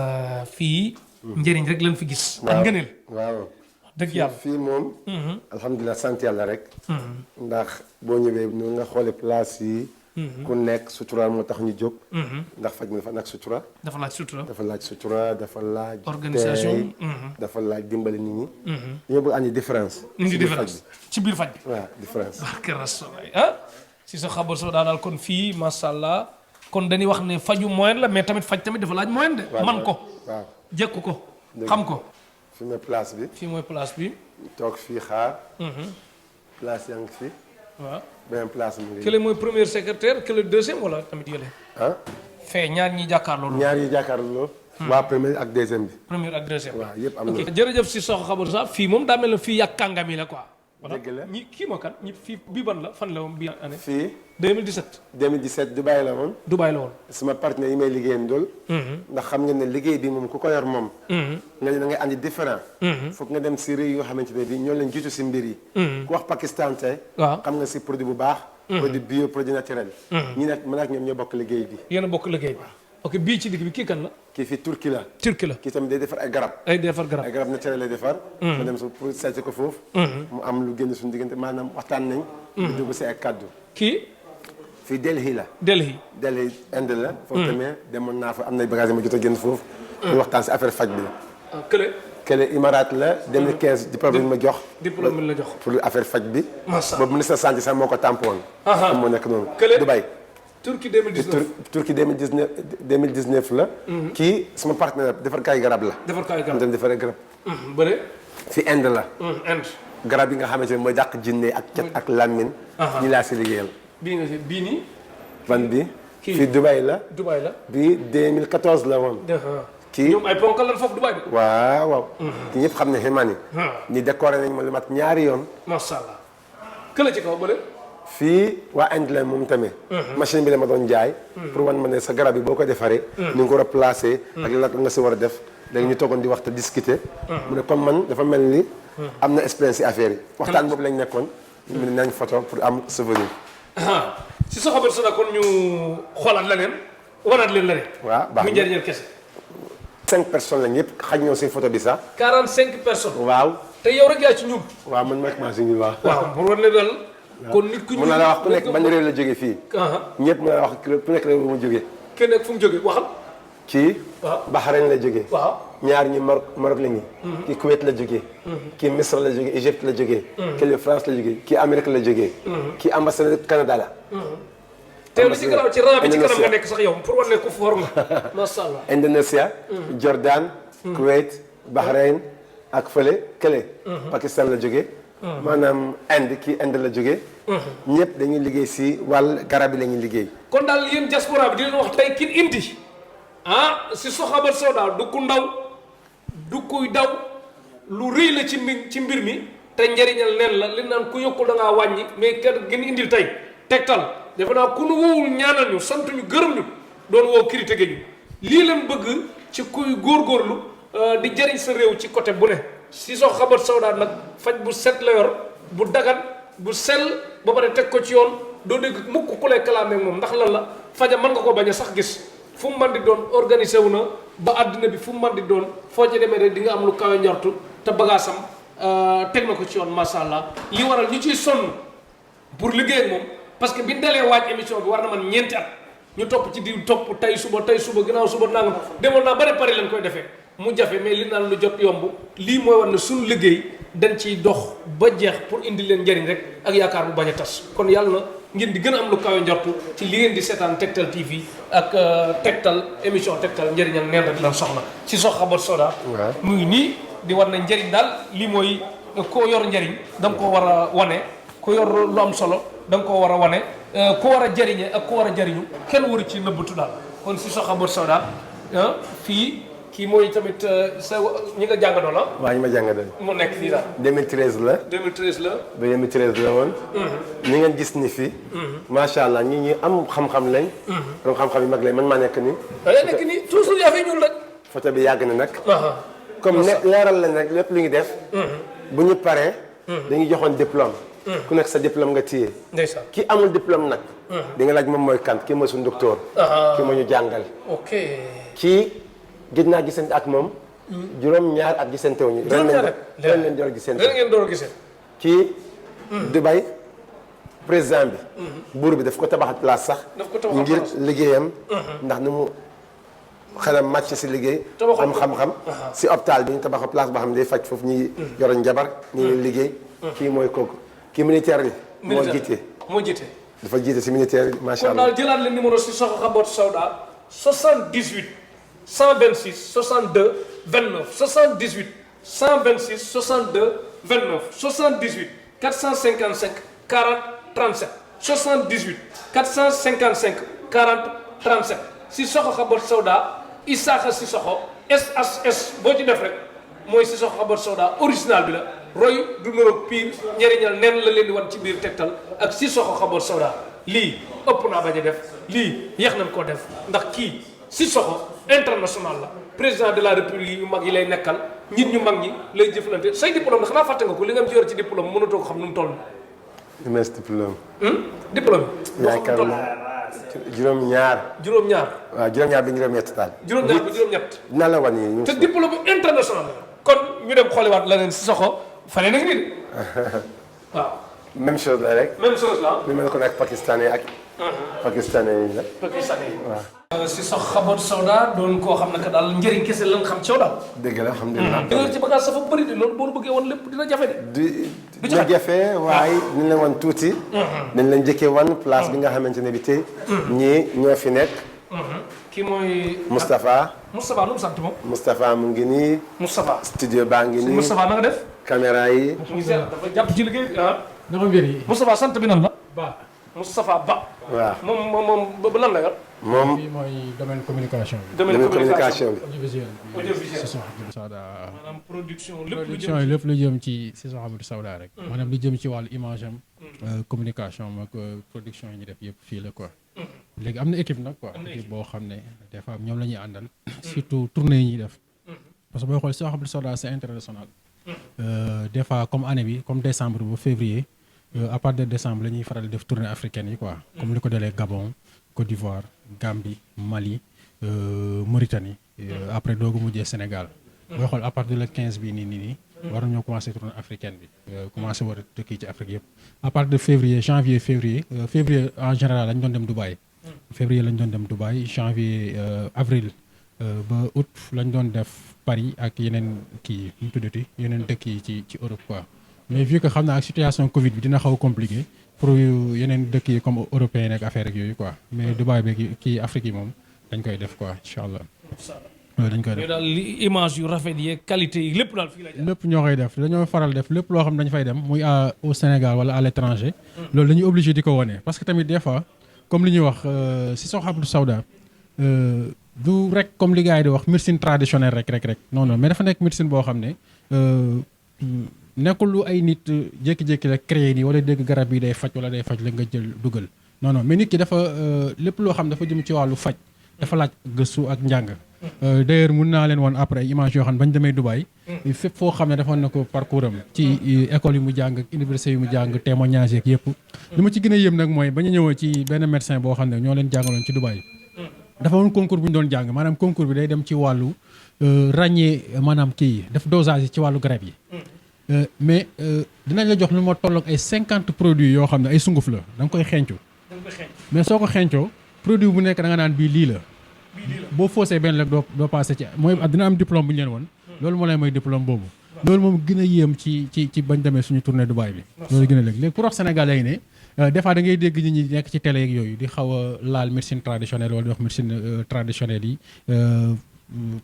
fii. njëriñ rek lañ fi gis. ak ngëneel. waaw dëgg yàlla fii moom. alhamdulilah sant yàlla rek. ndax boo ñëwee noonu nga xoole place yi. ku nekk sutura moo tax ñu jóg. ndax faj mi dafa nag sutura. dafa laaj sutura. dafa laaj sutura dafa laaj. organisation dafa laaj dimbali nit ñi. dañoo bëgg andi différence. indi différence ci biir faj bi. waaw différence. barke Rasulaay ah Sissoko Habbassa daal kon fii macha allah kon dañuy wax ne faju moyen la mais tamit faj tamit dafa laaj moyen de. man ko waaw jekku ko xam ko. fi mooy place bi. fii mooy place bi. toog fii xaar. place yaa ngi fi. waaw beneen place mu ngi. kële mooy premier secrétaire kële deuxième wala tamit yële. ah. fee ñaar ñi jàkkaarloo. ñaar yi jàkkaarloo. waa premier ak deuxième bi. premier ak deuxième. waaw yëpp am na. ok jërëjëf Sissoko Habbassa fii moom daa mel ne fii yàq kàngam yi la quoi. dëgg la ñi kii ma kan ñi fii bii ban la fan la woon bii année. fii. 2017. 2017 Dubaï la woon. Dubaï la woon. sama partenaire yi may liggéey ndol. ndax xam nga ne liggéey bi moom ku ko yor moom. nga ne da ngay andi différent. foog nga dem si réew yoo xamante ne bii ñoo leen jiitu si mbir yi. ku wax Pakistan tey. waaw xam nga si produit bu baax. produit bio produit naturel. ñi nag man ak ñoom ñoo bokk liggéey bi. yéen a bokk liggéey bi. ok bii ci digg bi kii kan la. kii fii Turquie la. Turquie la. kii tamit day defar ay garab. ay defar garab. ay garab naturel lay defar. ma dem su pour seeti ko foofu. mu am lu génn suñu diggante maanaam waxtaan nañ. ñu dugg si ay kaddu. kii. fii Delhi la. Delhi. Delhi Inde la. foofu tamit demoon naa fa am na bagage ma jot a génn foofu. pour waxtaan si affaire faj bi la. kële. kële Imarat la 2015 diplôme bi ma jox. diplôme bi la jox. pour affaire faj bi. macha boobu ministre santé sax moo ko tampoon. moo nekk noonu. kële Dubaï. Turquie 2019. Turquie 2019 la. kii sama partenaire defar kaay garab la. defar kaay garab dem defaree garab. bëre. fi Inde la. Inde. garab yi nga xamante ne mooy dàq jinne ak cat ak lamine. ñi laa si liggéeyal. bii nga si bii nii. ban bi. kii fii Dubaï la. Dubaï la. bii 2014 la woon. kii ñoom ay ponkal lan foofu Dubaï bi. waaw waaw. ki ñëpp xam ne Himani. ñi décoré nañ ma lu mat ñaari yoon. macha allah. kële ci kaw bële. fii waa Inde la moom tamit. machine bi la ma doon jaay. pour wan ma ne sa garab yi boo ko defaree. ni nga ko war a placé. ak la nga si war a def. léegi ñu toogoon di waxta discuter. mu ne comme man dafa mel ni. am na expérience si affaire yi. waxtaan boobu lañ nekkoon. mu ne nañ photo pour am souvenir. Sissoko Habbassa kon ñu xoolaat leneen wanaat leen leneen. waaw baax mu njëriñal kese. 5 personnes lañ yëpp xaj ñoo si photo bi sax. 45 personnes. waaw. te yow rek yaa ci ñuul. waaw man ma commencé ñu waaw. waaw pour war ne daal. kon nit ku ñu. mën naa la wax ku nekk ban réew la jógee fii. ñëpp mën naa la wax ku nekk réew mu jógee. kenn nekk fu mu jógee waxal. kii. waaw Bahreïn la jógee. waaw. ñaar ñi Maroc la ñu. kii Kuwait la jógee. kii Misra la jógee Égypte la jógee. kii France la jógee kii Amérique la jógee. kii ambassadeur Canada la. te li ci gannaaw ci rang bi ci kanam nga nekk sax yow pour wane ko for nga macha allah. Indonésia. Jordan. Kuwait. Bahreïn ak fële kële. Pakistan la jógee. maanaam Inde kii Inde la jógee. ñëpp dañuy liggéey si wàll garab yi la ñuy liggéey. kon daal yéen diaspora bi di leen wax tey kin indi Sissoko Habbassa daal du ku ndaw du kuy daw lu rëy la ci mbir mi te njëriñal neen la li naan ku yokkul da ngaa wàññi mais kenn gën indil tey Tektal defe naa ku nu woowul ñaanal ñu sant ñu gërëm ñu doon woo critiqué ñu lii leen bëgg ci kuy góorgóorlu di jëriñ sa réew ci côté bu ne Sissoko Habbatu Sauda nag faj bu set la yor bu dagan bu sell ba pare teg ko ci yoon doo dégg mukk ku lay kalaamee moom ndax lan la faja mën nga ko bañ a sax gis fu mu mën di doon organisé wu na ba àddina bi fu mu mën di doon foo ci demee rek di nga am lu kawe njortu te bagaasam teg na ko ci yoon macha allah li waral ñu ciy sonn pour liggéey ak moom parce que biñ dalee waaj émission bi war na man ñeenti at ñu topp ci di topp tey suba ginnaaw suba nangam demoon naa ba ne pare lañ koy defee mu jafe mais li naan lu jot yomb lii mooy war ne suñu liggéey dañ ciy dox ba jeex pour indi leen njëriñ rek ak yaakaar bu bañ a tas kon yàlla na ngeen di gën a am lu kawe njortu ci li ngeen di seetaan Tektal TV ak Tektal émission Tektal njëriñal neen rek lan soxla Sissoko Habbatu Sauda mu ngi nii di war na njëriñ daal lii mooy koo yor njëriñ da nga koo war a wane ku yor lu am solo da nga koo war a wane ku war a jëriñe ak ku war a jëriñu kenn waru ci nëbbatu daal kon Sissoko Habbatu Sauda fii kii mooy tamit sa ñi nga jàngadoo la. waaw ñi ma jàngadoo. mu nekk fii daal. 2013 la. 2013 la. 2013 la woon. ñi ngeen gis ni fii. macha allah ñi am xam-xam lañ. borom xam-xam yu mag lañ man maa nekk nii. da ngay nekk nii toujours yaa fi ñuul rek. photo bi yàgg na nag. comme ne leeral lañ rek lépp lu ñu def. bu ñu paree. dañuy joxoon diplôme. ku nekk sa diplôme nga téye. ndeysaan ki amul diplôme nag. di nga laaj moom mooy kan kii mooy suñu docteur. kii moo ñu jàngal. ok kii gëj naa gisante ak moom. juróom-ñaar at gisante wuñu. juróom-ñaar ren leen door gisante. ren ngeen door a gisee. kii. Dubai président bi. buur bi daf ko tabaxal place sax. daf ko tabaxal ngir place liggéeyam. ndax ni mu xelam màcc si liggéey. am xam-xam. si hôpital bi ñu tabaxal place boo xam ne day faj foofu ñuy yoroon jabar ñuy liggéey. kii mooy kooku kii militaire bi. moo jiite. moo jiite. dafa jiite si militaire bi macha allah. kon daal jëlaat leen numéro Sissoko Habbatu Sauda 78 126 62 29 78 126 62 29 78 455 40 37 78 455 40 37 Sissoko Habbatu Sauda Isaka Sissoko SHS boo ci def rek mooy Sissoko Habbatu Sauda original bi la roy du nuroog pire njëriñal nen la leen di wan ci biir Tektal ak Sissoko Habbatu Sauda lii ëpp naa bañ a def lii yéex nañ koo def ndax kii Sissoko international la président de la république yu mag yi lay nekkal nit ñu mag ñi lay jëflante say diplôme na xanaa fàtte nga ko li nga am ci yor ci diplôme mënatoo ko xam nu mu toll. li ma diplôme. diplôme bi. yaakaar naa juróom-ñaar. juróom-ñaar. waaw juróom-ñaar bi juróom-ñett daal. juróom-ñaar bi juróom-ñett. dinaa la wan nii. te diplôme bi international la. kon ñu dem xooliwaat la leen Sissoko fane na nga nii de waaw. même chose la rek. même chose la ni ma ko nekk pakistanais ak. pakistanais yi la. pakistanais yi waaw. Sissoko Habbatu Sauda doon koo xam ne que daal njëriñ kese la nga xam ci yow daal. dëgg la alhamdulilah. dëgg ci bagage dafa bëri de loolu boo bëggee woon lépp dina jafe de. dina jafe waaye dinañ leen wan tuuti. dañ leen njëkkee wan place bi nga xamante ne bi tey. ñii ñoo fi nekk. kii mooy. Moustapha. Moustapha nu mu sant moom. Moustapha mu ngi nii. Moustapha. studio baa ngi nii. Moustapha na nga def. caméra yi. dafa jàpp ci liggéey bi ah. naka mbir yi. Moustapha sant bi nan la. Ba. Moustapha Ba. waaw moom ba lan la yor. moom fii mooy domaine communication bi. domaine communication bi. audiovisuel bi. audiovisuel. Sissoko Habbatu Sauda. maanaam production production yi lépp lu jëm ci Sissoko Habbatu Sauda rek. maanaam lu jëm ci wàllu image am. communication ak production yi ñu def yëpp fii la quoi. léegi am na équipe nag quoi. équipe boo xam ne des fois ñoom la ñuy àndal. surtout tournée yi ñuy def. parce que booy xool Sissoko Habbatu Sauda c'est international. des fois comme année bi comme décembre ba février. à partir de décembre la ñuy faral def tournée africaine yi quoi. comme li ko dalee Gabon Côte d'Ivoire Gambie Mali Mauritanie. après doogu mujjee Sénégal. booy xool à partir de le 15 bii nii. war nañoo commencé tournée africaine bi. commencé war a dëkk ci Afrique yëpp. à partir de février janvier février en général lañ doon dem Dubaï. février lañ doon dem Dubaï janvier avril ba août lañ doon def Paris ak yeneen kii nu mu tuddati yeneen dëkk yi ci Europe quoi. mais vu que xam naa ak situation Covid bi dina xaw a compliqué pour yeneen dëkk yi comme européen ak affaire ak yooyu quoi mais Dubaï beeg kii Afrique yi moom dañ koy def quoi incha allah. loolu dañ koy def mais daal li image yu rafet yi qualité yi lépp daal fii la. lépp ñoo koy def dañoo faral def lépp loo xam ne dañu fay dem muy au Sénégal wala à l'étranger. loolu dañuy obligé di ko wane parce que tamit des fois comme li ñuy wax Sissoko Habbatu Sauda du rek comme li gars yi di wax médecine traditionnelle rek non mais dafa nekk médecine boo xam ne. nekkul lu ay nit jékki-jékki la créé nii wala dégg garab yi day faj wala day faj la nga jël dugal non mais nit ki dafa lépp loo xam dafa jëm ci wàllu faj dafa laaj gëstu ak njàng. D'ailleurs mun naa leen woon après ay image yoo xam ne bañ demee Dubaï. fépp foo xam ne defoon na ko parcours am ci école yi mu jàng ak université yi mu jàng témoignage yeeg yëpp. li ma ci gën a yëm nag mooy bañ a ñëwoo ci benn médecin boo xam ne ñoo leen jàngaloon ci Dubaï. dafa woon concours bu ñu doon jàng maanaam concours bi day dem ci wàllu ràññee maanaam kii def dosage yi ci wàllu garab yi. mais dinañ la jox lu ma tolloog ay 50 produits yoo xam ne ay sunguf la da nga koy xeeñcu. mais soo ko xeeñcoo produit bu nekk da nga naan bii lii la. boo faussé benn rek doo passé ci mooy dina am diplôme bu ñu leen woon. loolu moo lay mooy diplôme boobu. loolu moom gën a yéem ci bañ demee suñu tournée Dubaï bi. loolu gën a léegi pour wax Sénégalais yi ne des fois da ngay dégg nit ñi nekk ci télé yeeg yooyu di xaw a laal médecine traditionnelle wala di wax médecine traditionnelle yi.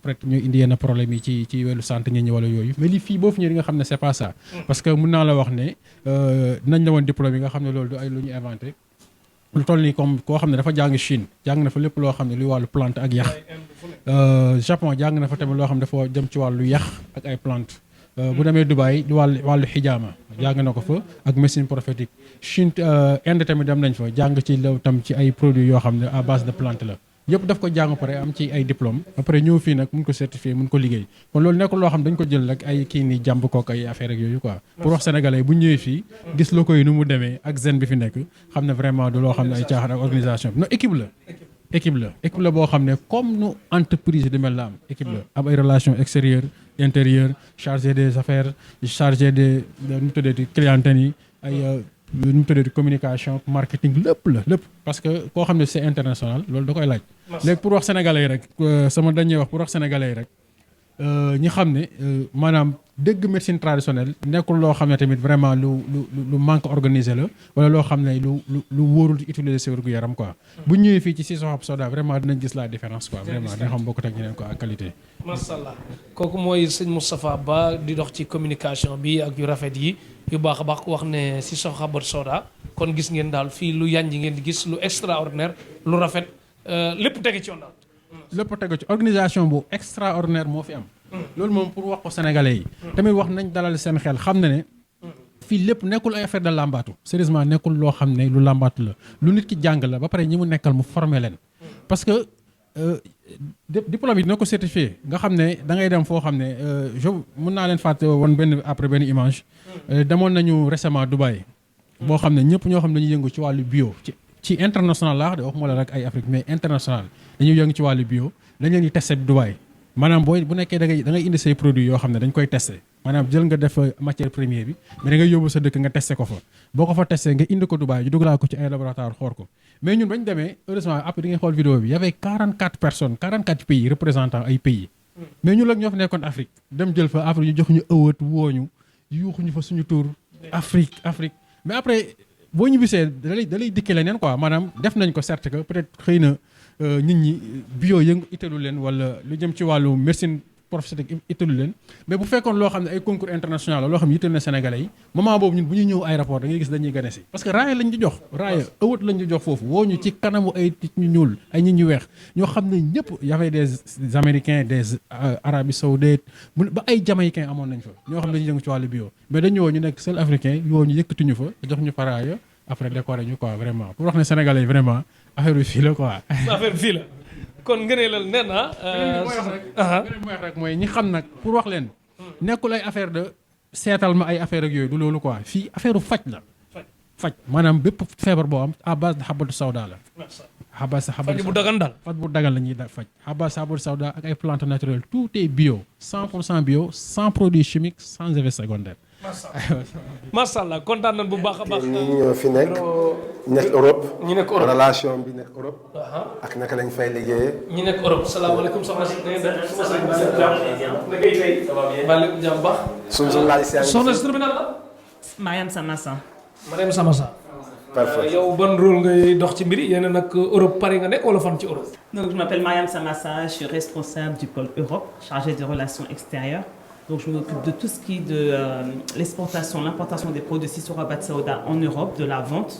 peut-être ñu indi yenn problème yi ci wàllu santé nit ñi wala yooyu mais li fii boo fi ñëwee di nga xam ne c'est pas ça. parce que mun naa la wax ne dinañ la woon diplôme yi nga xam ne loolu du ay lu ñu inventé. lu toll nii comme koo xam ne dafa jàng Chine jàng na fa lépp loo xam ne luy wàllu plante ak yax. Japon jàng na fa tamit loo xam ne dafa jëm ci wàllu yax ak ay plante. bu demee Dubaï di wàllu xijaama jàng na ko fa ak médecine prophétique. Chine Inde tamit dem nañ fa jàng ci law tam ci ay produits yoo xam ne à base de plante la. yëpp daf ko jàng pare am ci ay diplôme après ñëw fii nag mun ko certifié mun ko liggéey kon loolu nekkul loo xam dañ ko jël rek ay kii ni jàmb kook ay affaire ak yooyu quoi pour wax sénégalais bu ñëwee fii gis loo koy nu mu demee ak zen bi fi nekk xam ne vraiment du loo xam ne ay caaxaan ak organisation bi non équipe la boo xam ne comme nu entreprise di mel la am équipe la am ay relations extérieures intérieures chargé des affaires chargé des nu mu tuddee di clientèle yi ay nu mu tuddee communication marketing lépp parce que koo xam ne c'est international loolu da koy laaj. léegi pour wax sénégalais yi rek sama dañuy wax pour wax sénégalais yi rek ñi xam ne maanaam dégg médecine traditionnelle nekkul loo xam ne tamit vraiment lu manque organisé la wala loo xam ne lu wóorul utiliser sa wérgu yaram quoi. bu ñëwee fii ci Sissoko Habbatu Sauda vraiment dinañ gis la différence quoi vraiment dina xam bokkut ak ñeneen quoi ak qualité. macha allah kooku mooy sëñ Moustapha Ba di dox ci communication bi ak yu rafet yi yu baax a baax ku wax ne Sissoko Habbatu Sauda kon gis ngeen daal fii lu yanj ngeen di gis lu extraordinaire lu rafet lépp tege ci yoon daal. lépp tege ci organisation bu extraordinaire moo fi am. loolu moom pour wax ko sénégalais yi. tamit wax nañ dalal seen xel xam na ne. fii lépp nekkul ay affaire de làmbaatu. sérieusement nekkul loo xam ne lu làmbaatu la lu nit ki jàng la ba pare ñi mu nekkal mu formé leen. parce que diplôme yi dina ko certifié nga xam ne da ngay dem foo xam ne mun naa leen fàtte woon benn image. demoon nañu récemment Dubaï. boo xam ne ñëpp ñoo xam ne dañuy yëngu ci wàllu bio ci international laa wax de waxuma la rek ay Afrique mais international dañuy yëngu ci wàllu bio dañ leen di testé Dubaï. maanaam bu nekkee da ngay indi say produits yoo xam ne dañ koy testé maanaam jël nga def matière première bi mais da ngay yóbbu sa dëkk nga testé ko fa boo ko fa testé nga indi ko Dubaï ñu dugalaa ko ci ay laboratoire xool ko mais ñun bañ demee heureusement après di ngay xool vidéo bi y avait 44 personnes 44 pays représentants ay pays mais ñun la ñoo fa nekkoon Afrique dem jël fa Afrique ñu jox ñu ëwët wooñu yuuxuñu fa suñu tur Afrique mais après boo ñu bisee da lay dikkee leneen quoi maanaam def nañ ko certes que peut-être xëy na nit ñi bio yëngu italu leen wala lu jëm ci wàllu médecine prophétique italu leen mais bu fekkoon loo xam ne ay concours international la loo xam ne yital na sénégalais yi moment boobu ñun bu ñu ñëw aéroport da ngay gis dañuy gane si parce que raaya lañ di jox raaya ëwët lañ di jox foofu woo ñu ci kanamu ay nit ñu ñuul ay nit ñu weex ñoo xam ne ñëpp y avait des américains des arabes saoudites ba ay jamaïcains amoon nañ fa ñoo xam ne dañuy yëngu ci wàllu bio mais dañu woo ñu nekk seul africain yoo ñu yëkkatuñu fa jox ñu fa raaya après décoré ñu quoi vraiment pour wax ne sénégalais yi vraiment affaire bi fii la quoi. affaire fii la kon ngëneelal nee na. mooy rek mooy ñi xam nag pour wax leen. nekkul ay affaire de seetal ma ay affaire ak yooyu du loolu quoi fii affaire faj la. faj maanaam bépp feebar boo am à base de Habbatu Sauda la. faj bu dagan daal. faj bu dagan la ñuy faj Habbatu Sauda ak ay plantes naturelles tout est bio 100% bio sans produits chimiques sans effet secondaire. macha allah kontaan nañ bu baax a baax. ñi ñoo fi nekk Europe. ñi nekk Europe relation bi nekk Europe. ak naka lañ fay liggéeyee. ñi nekk Europe salaamaaleykum soxna si. na ngeen def suma sëñ bi seen jàmm. na ngay tey. maaleykum jàmm baax. suñu laaj si soxna si tur bi nan la. Mariam Samassa. Mariam Samassa. parfait yow ban rôle ngay dox ci mbir yi yéen nag Europe Paris nga nekk wala fan ci Europe. Donc je m'appelle Mariam Samassa, je suis responsable du pôle Europe, chargée des relations extérieures. Donc je m'occupe de tout ce qui est de l'exportation, l'importation des produits Sissoko Habbatu Sauda en Europe, de la vente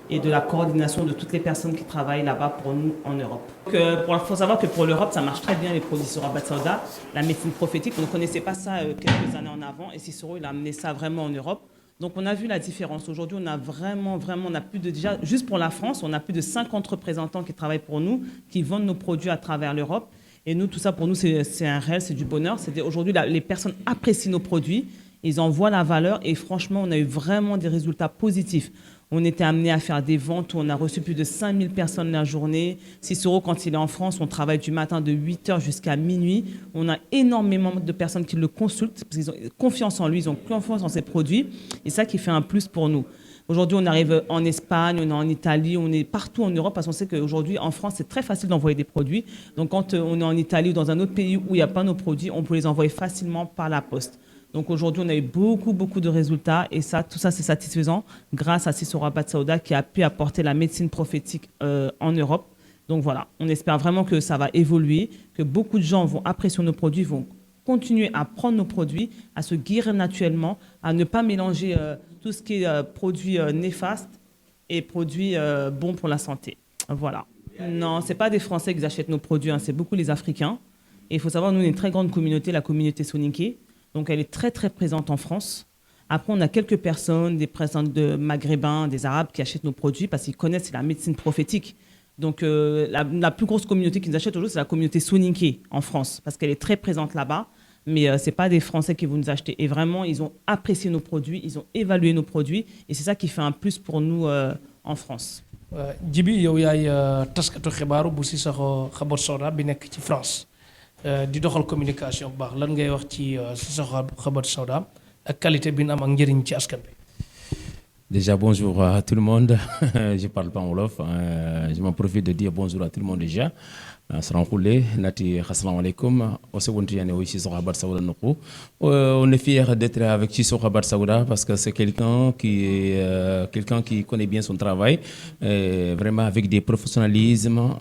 et de la coordination de toutes les personnes qui travaillent là-bas pour nous en Europe. Il faut savoir que pour l'Europe, ça marche très bien les produits Sissoko Habbatu Sauda, la médecine prophétique. On ne connaissait pas ça quelques années en avant et Sissoko, il a amené ça vraiment en Europe. Donc on a vu la différence. Aujourd'hui, on a vraiment, on a plus de, déjà, juste pour la France, on a plus de 50 représentants qui travaillent pour nous, qui vendent nos produits à travers l'Europe. Et nous, tout ça, pour nous, c'est un réel, c'est du bonheur. Aujourd'hui, les personnes apprécient nos produits, ils en voient la valeur et franchement, on a eu vraiment des résultats positifs. On était amené à faire des ventes où on a reçu plus de 5000 personnes la journée. Sissoko, quand il est en France, on travaille du matin de 8h jusqu'à minuit. On a énormément de personnes qui le consultent parce qu'ils ont confiance en lui, ils ont confiance en ses produits. Et ça qui fait un plus pour nous. Aujourd'hui, on arrive en Espagne, on est en Italie, on est partout en Europe parce qu'on sait qu'aujourd'hui, en France, c'est très facile d'envoyer des produits. Donc, quand on est en Italie ou dans un autre pays où il n'y a pas nos produits, on peut les envoyer facilement par la poste. Donc aujourd'hui, on a eu beaucoup de résultats et ça, tout ça, c'est satisfaisant grâce à Sissoko Habbatu Sauda qui a pu apporter la médecine prophétique en Europe. Donc voilà, on espère vraiment que ça va évoluer, que beaucoup de gens vont apprécier nos produits, vont continuer à prendre nos produits, à se guérir naturellement, à ne pas mélanger tout ce qui est produits néfastes et produits bons pour la santé. Voilà. Non, ce n'est pas des Français qui achètent nos produits, hein, c'est beaucoup les Africains. Et il faut savoir, nous, on est une très grande communauté, la communauté soninké. Donc, elle est très présente en France. Après, on a quelques personnes, des personnes de Maghrébins, des Arabes qui achètent nos produits parce qu'ils connaissent la médecine prophétique. Donc, la plus grosse communauté qui nous achète aujourd'hui, c'est la communauté soninké en France parce qu'elle est très présente là-bas. Mais ce n'est pas des Français qui vont nous acheter. Et vraiment, ils ont apprécié nos produits, ils ont évalué nos produits. Et c'est ça qui fait un plus pour nous en France. Djibi, yow yaay taskatu xibaaru bu Sissoko Habbatu Sauda bi nekk ci France. Di doxal communication bu baax lan ngay wax ci Sissoko Habbatu Sauda ak qualité bi ñu am ak njëriñ ci askan bi. Déjà bonjour à tout le monde. Je parle pas en wolof. Je m'en profite de dire bonjour à tout le monde déjà. Salamkoulé, nati assalamu alaikum. On est fiers d'être avec Sissoko Habbatu Sauda parce que c'est quelqu'un qui connaît bien son travail, vraiment avec des professionnalismes.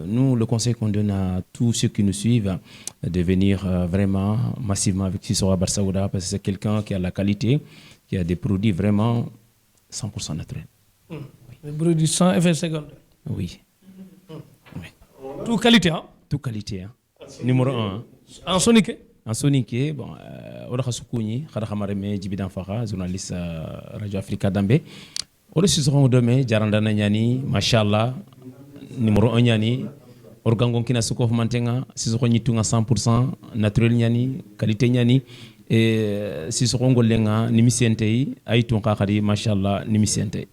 Nous, le conseil qu'on donne à tous ceux qui nous suivent, de venir vraiment massivement avec Sissoko Habbatu Sauda parce que c'est quelqu'un qui a la qualité, qui a des produits vraiment 100% naturels. Des produits sans effet secondaire. Oui. Tout qualité, hein? Tout qualité, hein? Numéro 1. En soninké? En soninké, bon, Ola Soukouni, Khadahamareme, Djibidan Faha, journaliste Radio Africa Dambé. Ola Sissoko Dome, Jarandana Nyani, Machallah, numéro 1 Nyani, Organgon Kina Soukof Mantenga, Sissoko Nitunga 100%, naturel Nyani, qualité Nyani, et Sissoko Ngolenga, Nimisientei, Aïtun Kakari, Machallah, Nimisientei.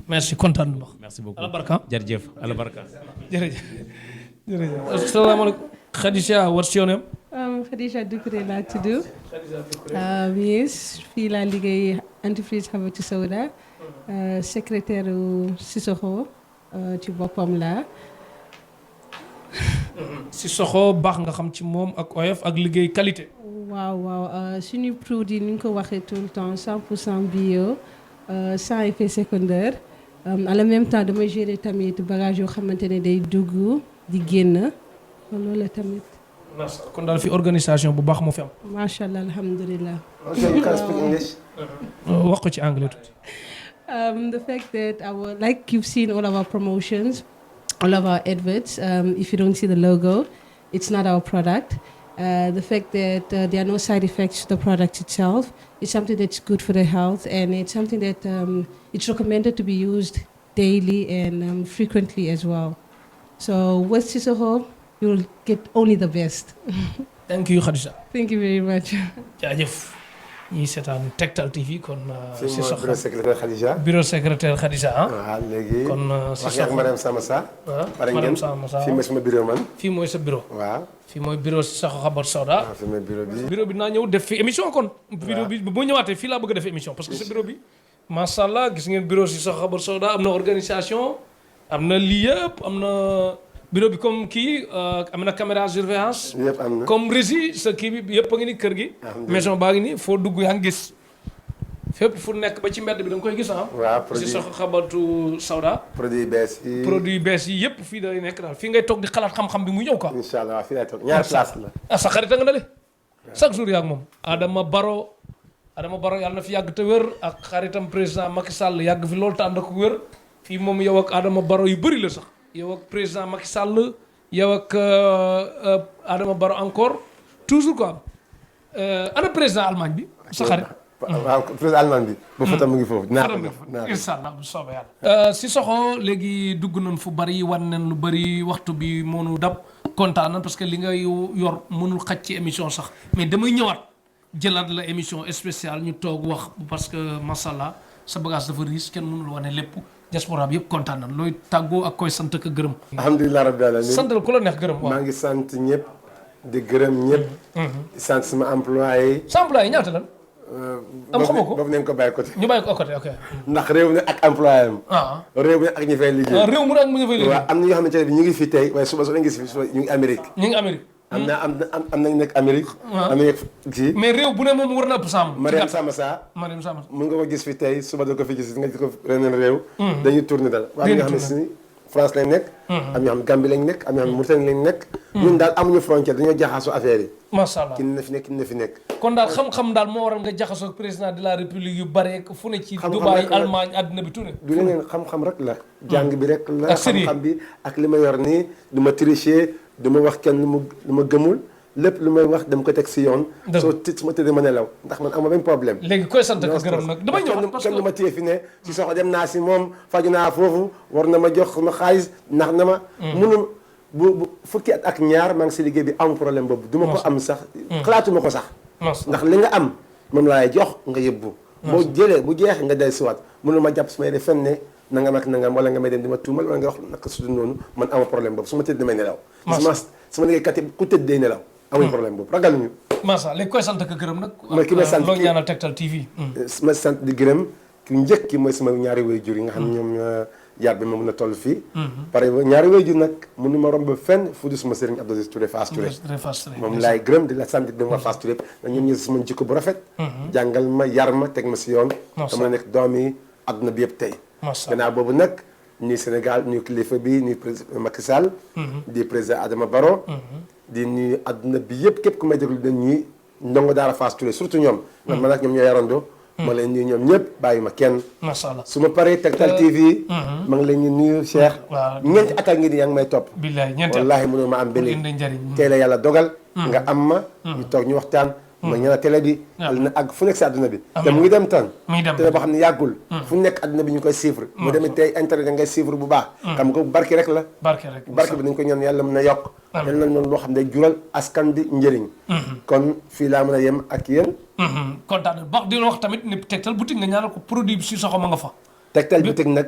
Merci, content de wax. Merci beaucoup. Alabarka. Jërëjëf, alabarka. Jërëjëf. Assalamu alaikum. Khadija, what's your name? Khadija Doucouré laa tudd. Yes, fii laa liggéey entreprise Habbatu Sauda. Secrétaire Sissoko ci boppam laa. Sissoko baax nga xam ci moom ak oyof ak liggéey qualité. waaw suñu produit ni ñu ko waxee tout le temps 100% bio. Sans effet secondaire en même temps damay gérer tamit bagage yoo xamante ne day dugg di génn loolu la tamit. kon daal fi organisation bu baax moo fi am. macha allah alhamdulillah. Okay, you can speak English. wax ko ci anglais tuuti. The fact that like you've seen all of our promotions, all of our adverts, if you don't see the logo, it's not our product. The fact that there are no side effects to the product itself is something that's good for the health, and it's something that it's recommended to be used daily and frequently as well. So with Sissoko, you'll get only the best. Thank you, Khadija. Thank you very much. jaajëf ñii seetaan Tektal TV kon. Sissoko bureau secrétaire Khadija. bureau secrétaire Khadija ah. waaw léegi. kon wax nga ak madame Samassa. waaw madame Samassa fii mooy sama bureau man. fii mooy sa bureau. waaw. fii mooy bureau Sissoko Habbatu Sauda. waaw fii mooy bureau bi. bureau bi naa ñëw def fi émission kon. bureau bi boo ñëwaatee fii laa bëgg a def émission parce que sa bureau bi. macha allah gis ngeen bureau Sissoko Habbatu Sauda am na organisation am na lii yëpp am na. bureau bi comme kii am na caméra surveillance. yëpp am na comme régie sa kii bi yëpp a ngi ni kër gi. maison baa ngi ni foo dugg yaa ngi gis. fépp fu nekk ba ci mbedd bi da nga koy gis ah. waaw produit Sissoko Habbatu Sauda. produit bees yi. produit bees yi yëpp fii day nekk daal fii ngay toog di xalaat xam-xam bi mu ñëw quoi. incha allah waaw fii lay toog ñaar place la. ah sa xarit nga na de chaque jour yaa ngi moom. Adama Baro Adama Barrow yàlla na fi yàgg te wér ak xaritam président Macky Sall yàgg fi loolu te ànd ak wér fii moom yow ak Adama Barrow yu bëri la sax yow ak président Macky Sall yow ak Adama Barrow encore toujours quoi ana président Allemagne bi sa xarit. waaw président Allemagne bi. ba foto mu ngi foofu naa ko def incha allah bu soobee yàlla. Sissoko léegi dugg nañ fu bari wan nañ lu bari waxtu bi moonu dab kontaan na parce que li nga yor mënul xaj ci émission sax mais damay ñëwaat jëlaat la émission spéciale ñu toog wax parce que mashallah sa bagage dafa riis kenn mënul wane lépp diaspora bi yëpp kontaan na looy tàggoo ak koy sant ak gërëm. alhamdulilah rabbil alamin santal ku la neex gërëm. waaw maa ngi sant ñëpp di gërëm ñëpp. di sant sama employé yi. sa employé ñaata lan. am xamoo ko boobu nañ ko bàyyi côté. ñu bàyyi ko côté ok. ndax réew mi ak employé am. réew mi ak ñi fay liggéey. réew mi ak ñi fay liggéey. waaw am na ñoo xamante ne bi ñu ngi fi tey waaye suba soo leen gis fi suba ñu ngi Amérique. ñu ngi Amérique. am nañu nekk Amérique. am nañu nekk kii. mais réew bu ne moom war na ëpp Samb. Mariam Samassa. Mariam Samassa. mun nga ko gis fi tey suba doo ko fi gis nga gis ko reneen réew. dañuy tourné dal waaw ñoo xam ne si France lañ nekk. am ñoo xam Gambie lañ nekk am ñoo xam Mauritanie lañ nekk. ñun daal amuñu frontière dañoo jaxasoo affaire yi. macha allah ki na fi nekk ki na fi nekk. kon daal xam-xam daal moo waral nga jaxasoo ak président de la république yu bare fu ne ci Dubaï Allemagne àddina bi tout ne. du leneen xam-xam rek la. jàng bi rek la xam-xam bi ak li ma yor nii du ma tricher du ma wax kenn lu ma gëmul lépp lu may wax dama ko teg si yoon. soo su ma tëddee ma nelaw ndax man amoo benn problème. léegi koy sant ak gërëm nag damay ñëw parce que kenn du ma téye fi ne si soxla dem naa si moom faju naa foofu war na ma jox ma xaalis ndax na ma. munul bu fukki at ak ñaar maa ngi si liggéey bi am problème boobu. du ma ko am sax. xalaatuma ko sax. ndax li nga am moom laa lay jox nga yóbbu. boo jëlee bu jeexee nga dellusiwaat munul ma jàpp su may def fenn ne nangam ak nangam wala nga may dem di ma tuumal wala nga wax naka su dul noonu man ama problème boobu su ma tëdd damay nelaw. sama liggéeykat yi ku tëdd day nelaw. amuñ problème boobu ragal ñu. macha allah léegi koy sant ak gërëm nag. mooy ki may sant loo ñaanal Tektal TV. ma sant di gërëm ki njëkk ki mooy sama ñaari waajur yi nga xam ne ñoom yar bi ma mën a toll fii. pare ñaari waajur nag mënu ma romb fenn fu du suma sëriñ Abdou Aziz Touré Fass Touré. moom laay gërëm di la sant di ma Fass Touré ndax ñoom ñu sama jikko bu rafet. jàngal ma yar ma teg ma si yoon. dama nekk doom yi adduna bi yëpp tey. gannaaw boobu nag nuyu Sénégal nuyu kilifa bi nuyu président Macky Sall. di président Adama Barrow. di nuyu adduna bi yëpp képp ku may déglu dañ ñuy ndongo daara Fass Touré surtout ñoom. ndax man ak ñoom ñoo yarandoo. ma leen nuyu ñoom ñëpp bàyyi ma kenn. macha allah su ma paree Tektal TV. ma ngi leen di nuyu Cheikh. waaw ñeenti at ak ngi di yaa ngi may topp. billahi ñeenti at wallaahi mënoo ma am benn tey la yàlla dogal. nga am ma. ñu toog ñu waxtaan. ma ñaanal télé bi. yàlla na àgg fu nekk si àdduna bi. te mu ngi dem tan télé boo xam ne yàggul. fu nekk àdduna bi ñu koy suivre. mu demee tey internet da ngay suivre bu baax. xam nga barke rek la. barke bi dañ ko ñaan yàlla mën a yokk. yàlla na noonu loo xam ne day jural askan bi njëriñ. kon fii laa mën a yem ak yéen. kontaan na baax di la wax tamit ni Tektal boutique nga ñaanal ko produit bi Sissoko ma nga fa. Tektal boutique nag.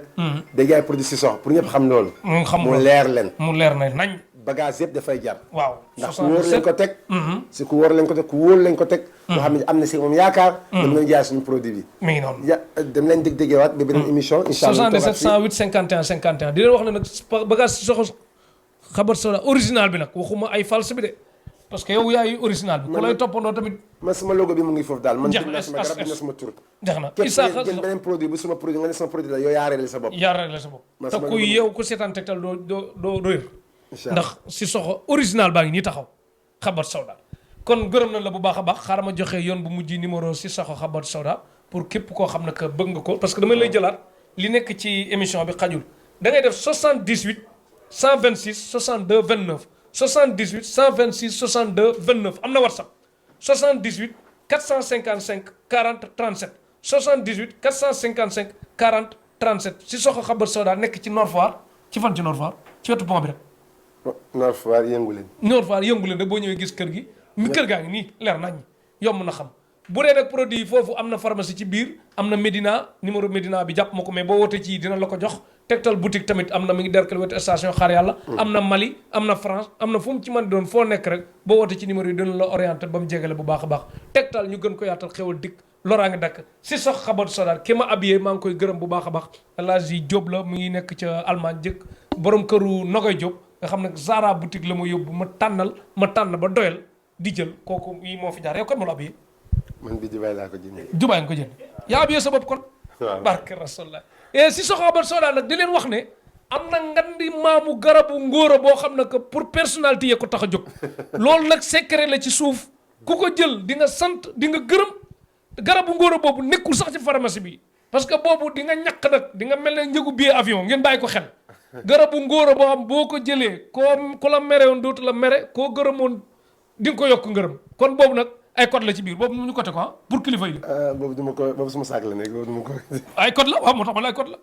day jaay produit Sissoko pour ñëpp xam loolu. mu leer leen. mu leer na nañ. bagage yëpp dafay jar. waaw ndax ku wóor lañ ko teg. si ku wóor lañ ko teg ku wóor lañ ko teg. nga xam ne am na si moom yaakaar. dem nañ jaay suñu produit bi. mi ngi noonu. dem leen déggeewaat ba beneen émission. incha allah 77 108 51 51 di leen wax ne nag bagage Sissoko Habbatu Sauda original bi nag waxuma ay false bi de parce que yow yaay original bi. ku lay toppandoo tamit. man sama logo bi mu ngi foofu daal man. jeex na sama garab na sama tur. jeex na Isaaxa képp beneen produit bu sama produit nga ne sama produit la yow yaa réglé sa bopp. yaa réglé sa bopp. te ku yow ku seetaan Tektal doo réer. ndax Sissoko original baa ngi nii taxaw Habbatu Sauda kon gërëm nañ la bu baax a baax xaaral ma joxe yoon bu mujj numéro Sissoko Habbatu Sauda pour képp koo xam ne que bëgg nga ko parce que damay lay jëlaat li nekk ci émission bi xajul da ngay def 78 126 62 29 78 126 62 29 am na WhatsApp 78 455 40 37 78 455 40 37 Sissoko Habbatu Sauda nekk ci Nord Foire ci fan ci Nord Foire ci wetu pont bi rek. Nord Foire yëngu leen. Nord Foire yëngu leen rek boo ñëwee gis kër gi. kër gaa ngi nii leer nañ yomb na xam bu dee nag produit yi foofu am na pharmacie ci biir am na Médina numéro Médina bi jàpp ma ko mais boo wootee ci dina la ko jox Tektal boutique tamit am na mi ngi derkal wetu station xaar yàlla. am na Mali am na France am na fu mu ci mën doon foo nekk rek boo wootee ci numéro yi dina la orienté ba mu jégale bu baax a baax Tektal ñu gën ko yaatal xewal dikk loraa ngi dakk Sissoko Habbatu Sauda ki ma habillé maa ngi koy gërëm bu baax a baax El Hadji Diop la mu ngi nekk ca Allemagne jëkk borom këru Nogoy Diop nga xam ne Zara boutique la ma yóbbu ma tànn ba doyal di jël kooku yi moo fi jaar yow kon ma la habillé. man bi Dubaay laa ko jëndee. Dubaay nga ko jënd yaa habillé sa bopp kon. waaw barke Rasulullah. et Sissoko Habbatu Sauda nag di leen wax ne am na ngandi maamu garabu ngóora boo xam ne que pour personnalité yee ko tax a jóg loolu nag secret la ci suuf ku ko jël di nga sant di nga gërëm garabu ngóora boobu nekkul sax ci pharmacie bi parce que boobu di nga ñàkk nag di nga mel ne njëgu billet avion ngeen bàyyi ko xel garabu ngóora boo xam boo ko jëlee ku la mere woon dootu la mere koo gërëmoon di nga ko yokk ngërëm kon boobu nag ay code la ci biir boobu mu ñu côté quoi pour kilifa yi boobu duma ko boobu suma saak la nekk boobu duma ko ay code la waaw moo tax ma la ay code la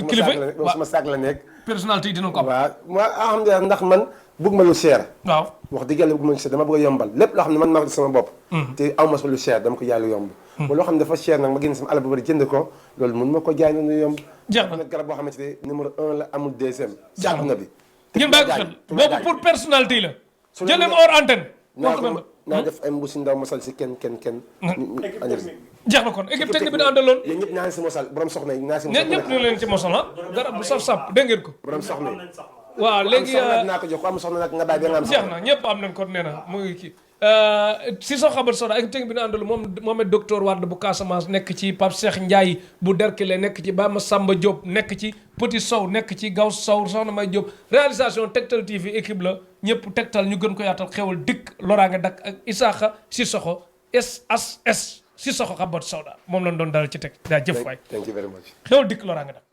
kilifa yi boobu suma saak la nekk personnalité yi dinañ ko am waaw moi alhamdulilah ndax man bëgg ma lu cher waaw wax dëgg yàlla bëgg ma lu cher dama bëgg a yombal lépp loo xam ne man maa ko def sama bopp te aw ma sa lu cher dama ko jaay lu yomb ba loo xam ne dafa cher nag ma génn sama alal bu bari jënd ko loolu mun ma ko jaay noonu yomb jeex na nag garab boo xamante ne numéro 1 la amul deuxième ci àdduna bi ngeen bàyyi ko xel boobu pour personnalité yi la jël leen hors antenne naa def ay mbuusi ndaw mosal si kenn jeex na kon équipe technique bi da àndaloon yéen ñëpp naa si mosal borom soxna yi naa si ñëpp ñëpp ñu leen ci mosal ah garab bu saf-saf dégg ngeen ko borom soxna yi waaw léegi naa ko jox ko am soxna nag nga bàyyi ba nga am jeex na ñëpp am nañ ko nee na mu ngi kii Sissoko Habbatu Sauda équipe technique bi na àndal moom it docteur Wade bu Casamance nekk ci Pape Cheikh Ndiaye bu Derkele nekk ci Bama Samba Diop nekk ci Petit Sow nekk ci Gaw Sow soxna May Diop réalisation Tektal TV équipe la ñëpp Tektal ñu gën ko yaatal xewal dikk loraange dak ak Isaaxa Sissoko SHS Sissoko Habbatu Sauda moom lañ doon dalal ci teg daa jëf waay thank you very much xewal dikk loraange dak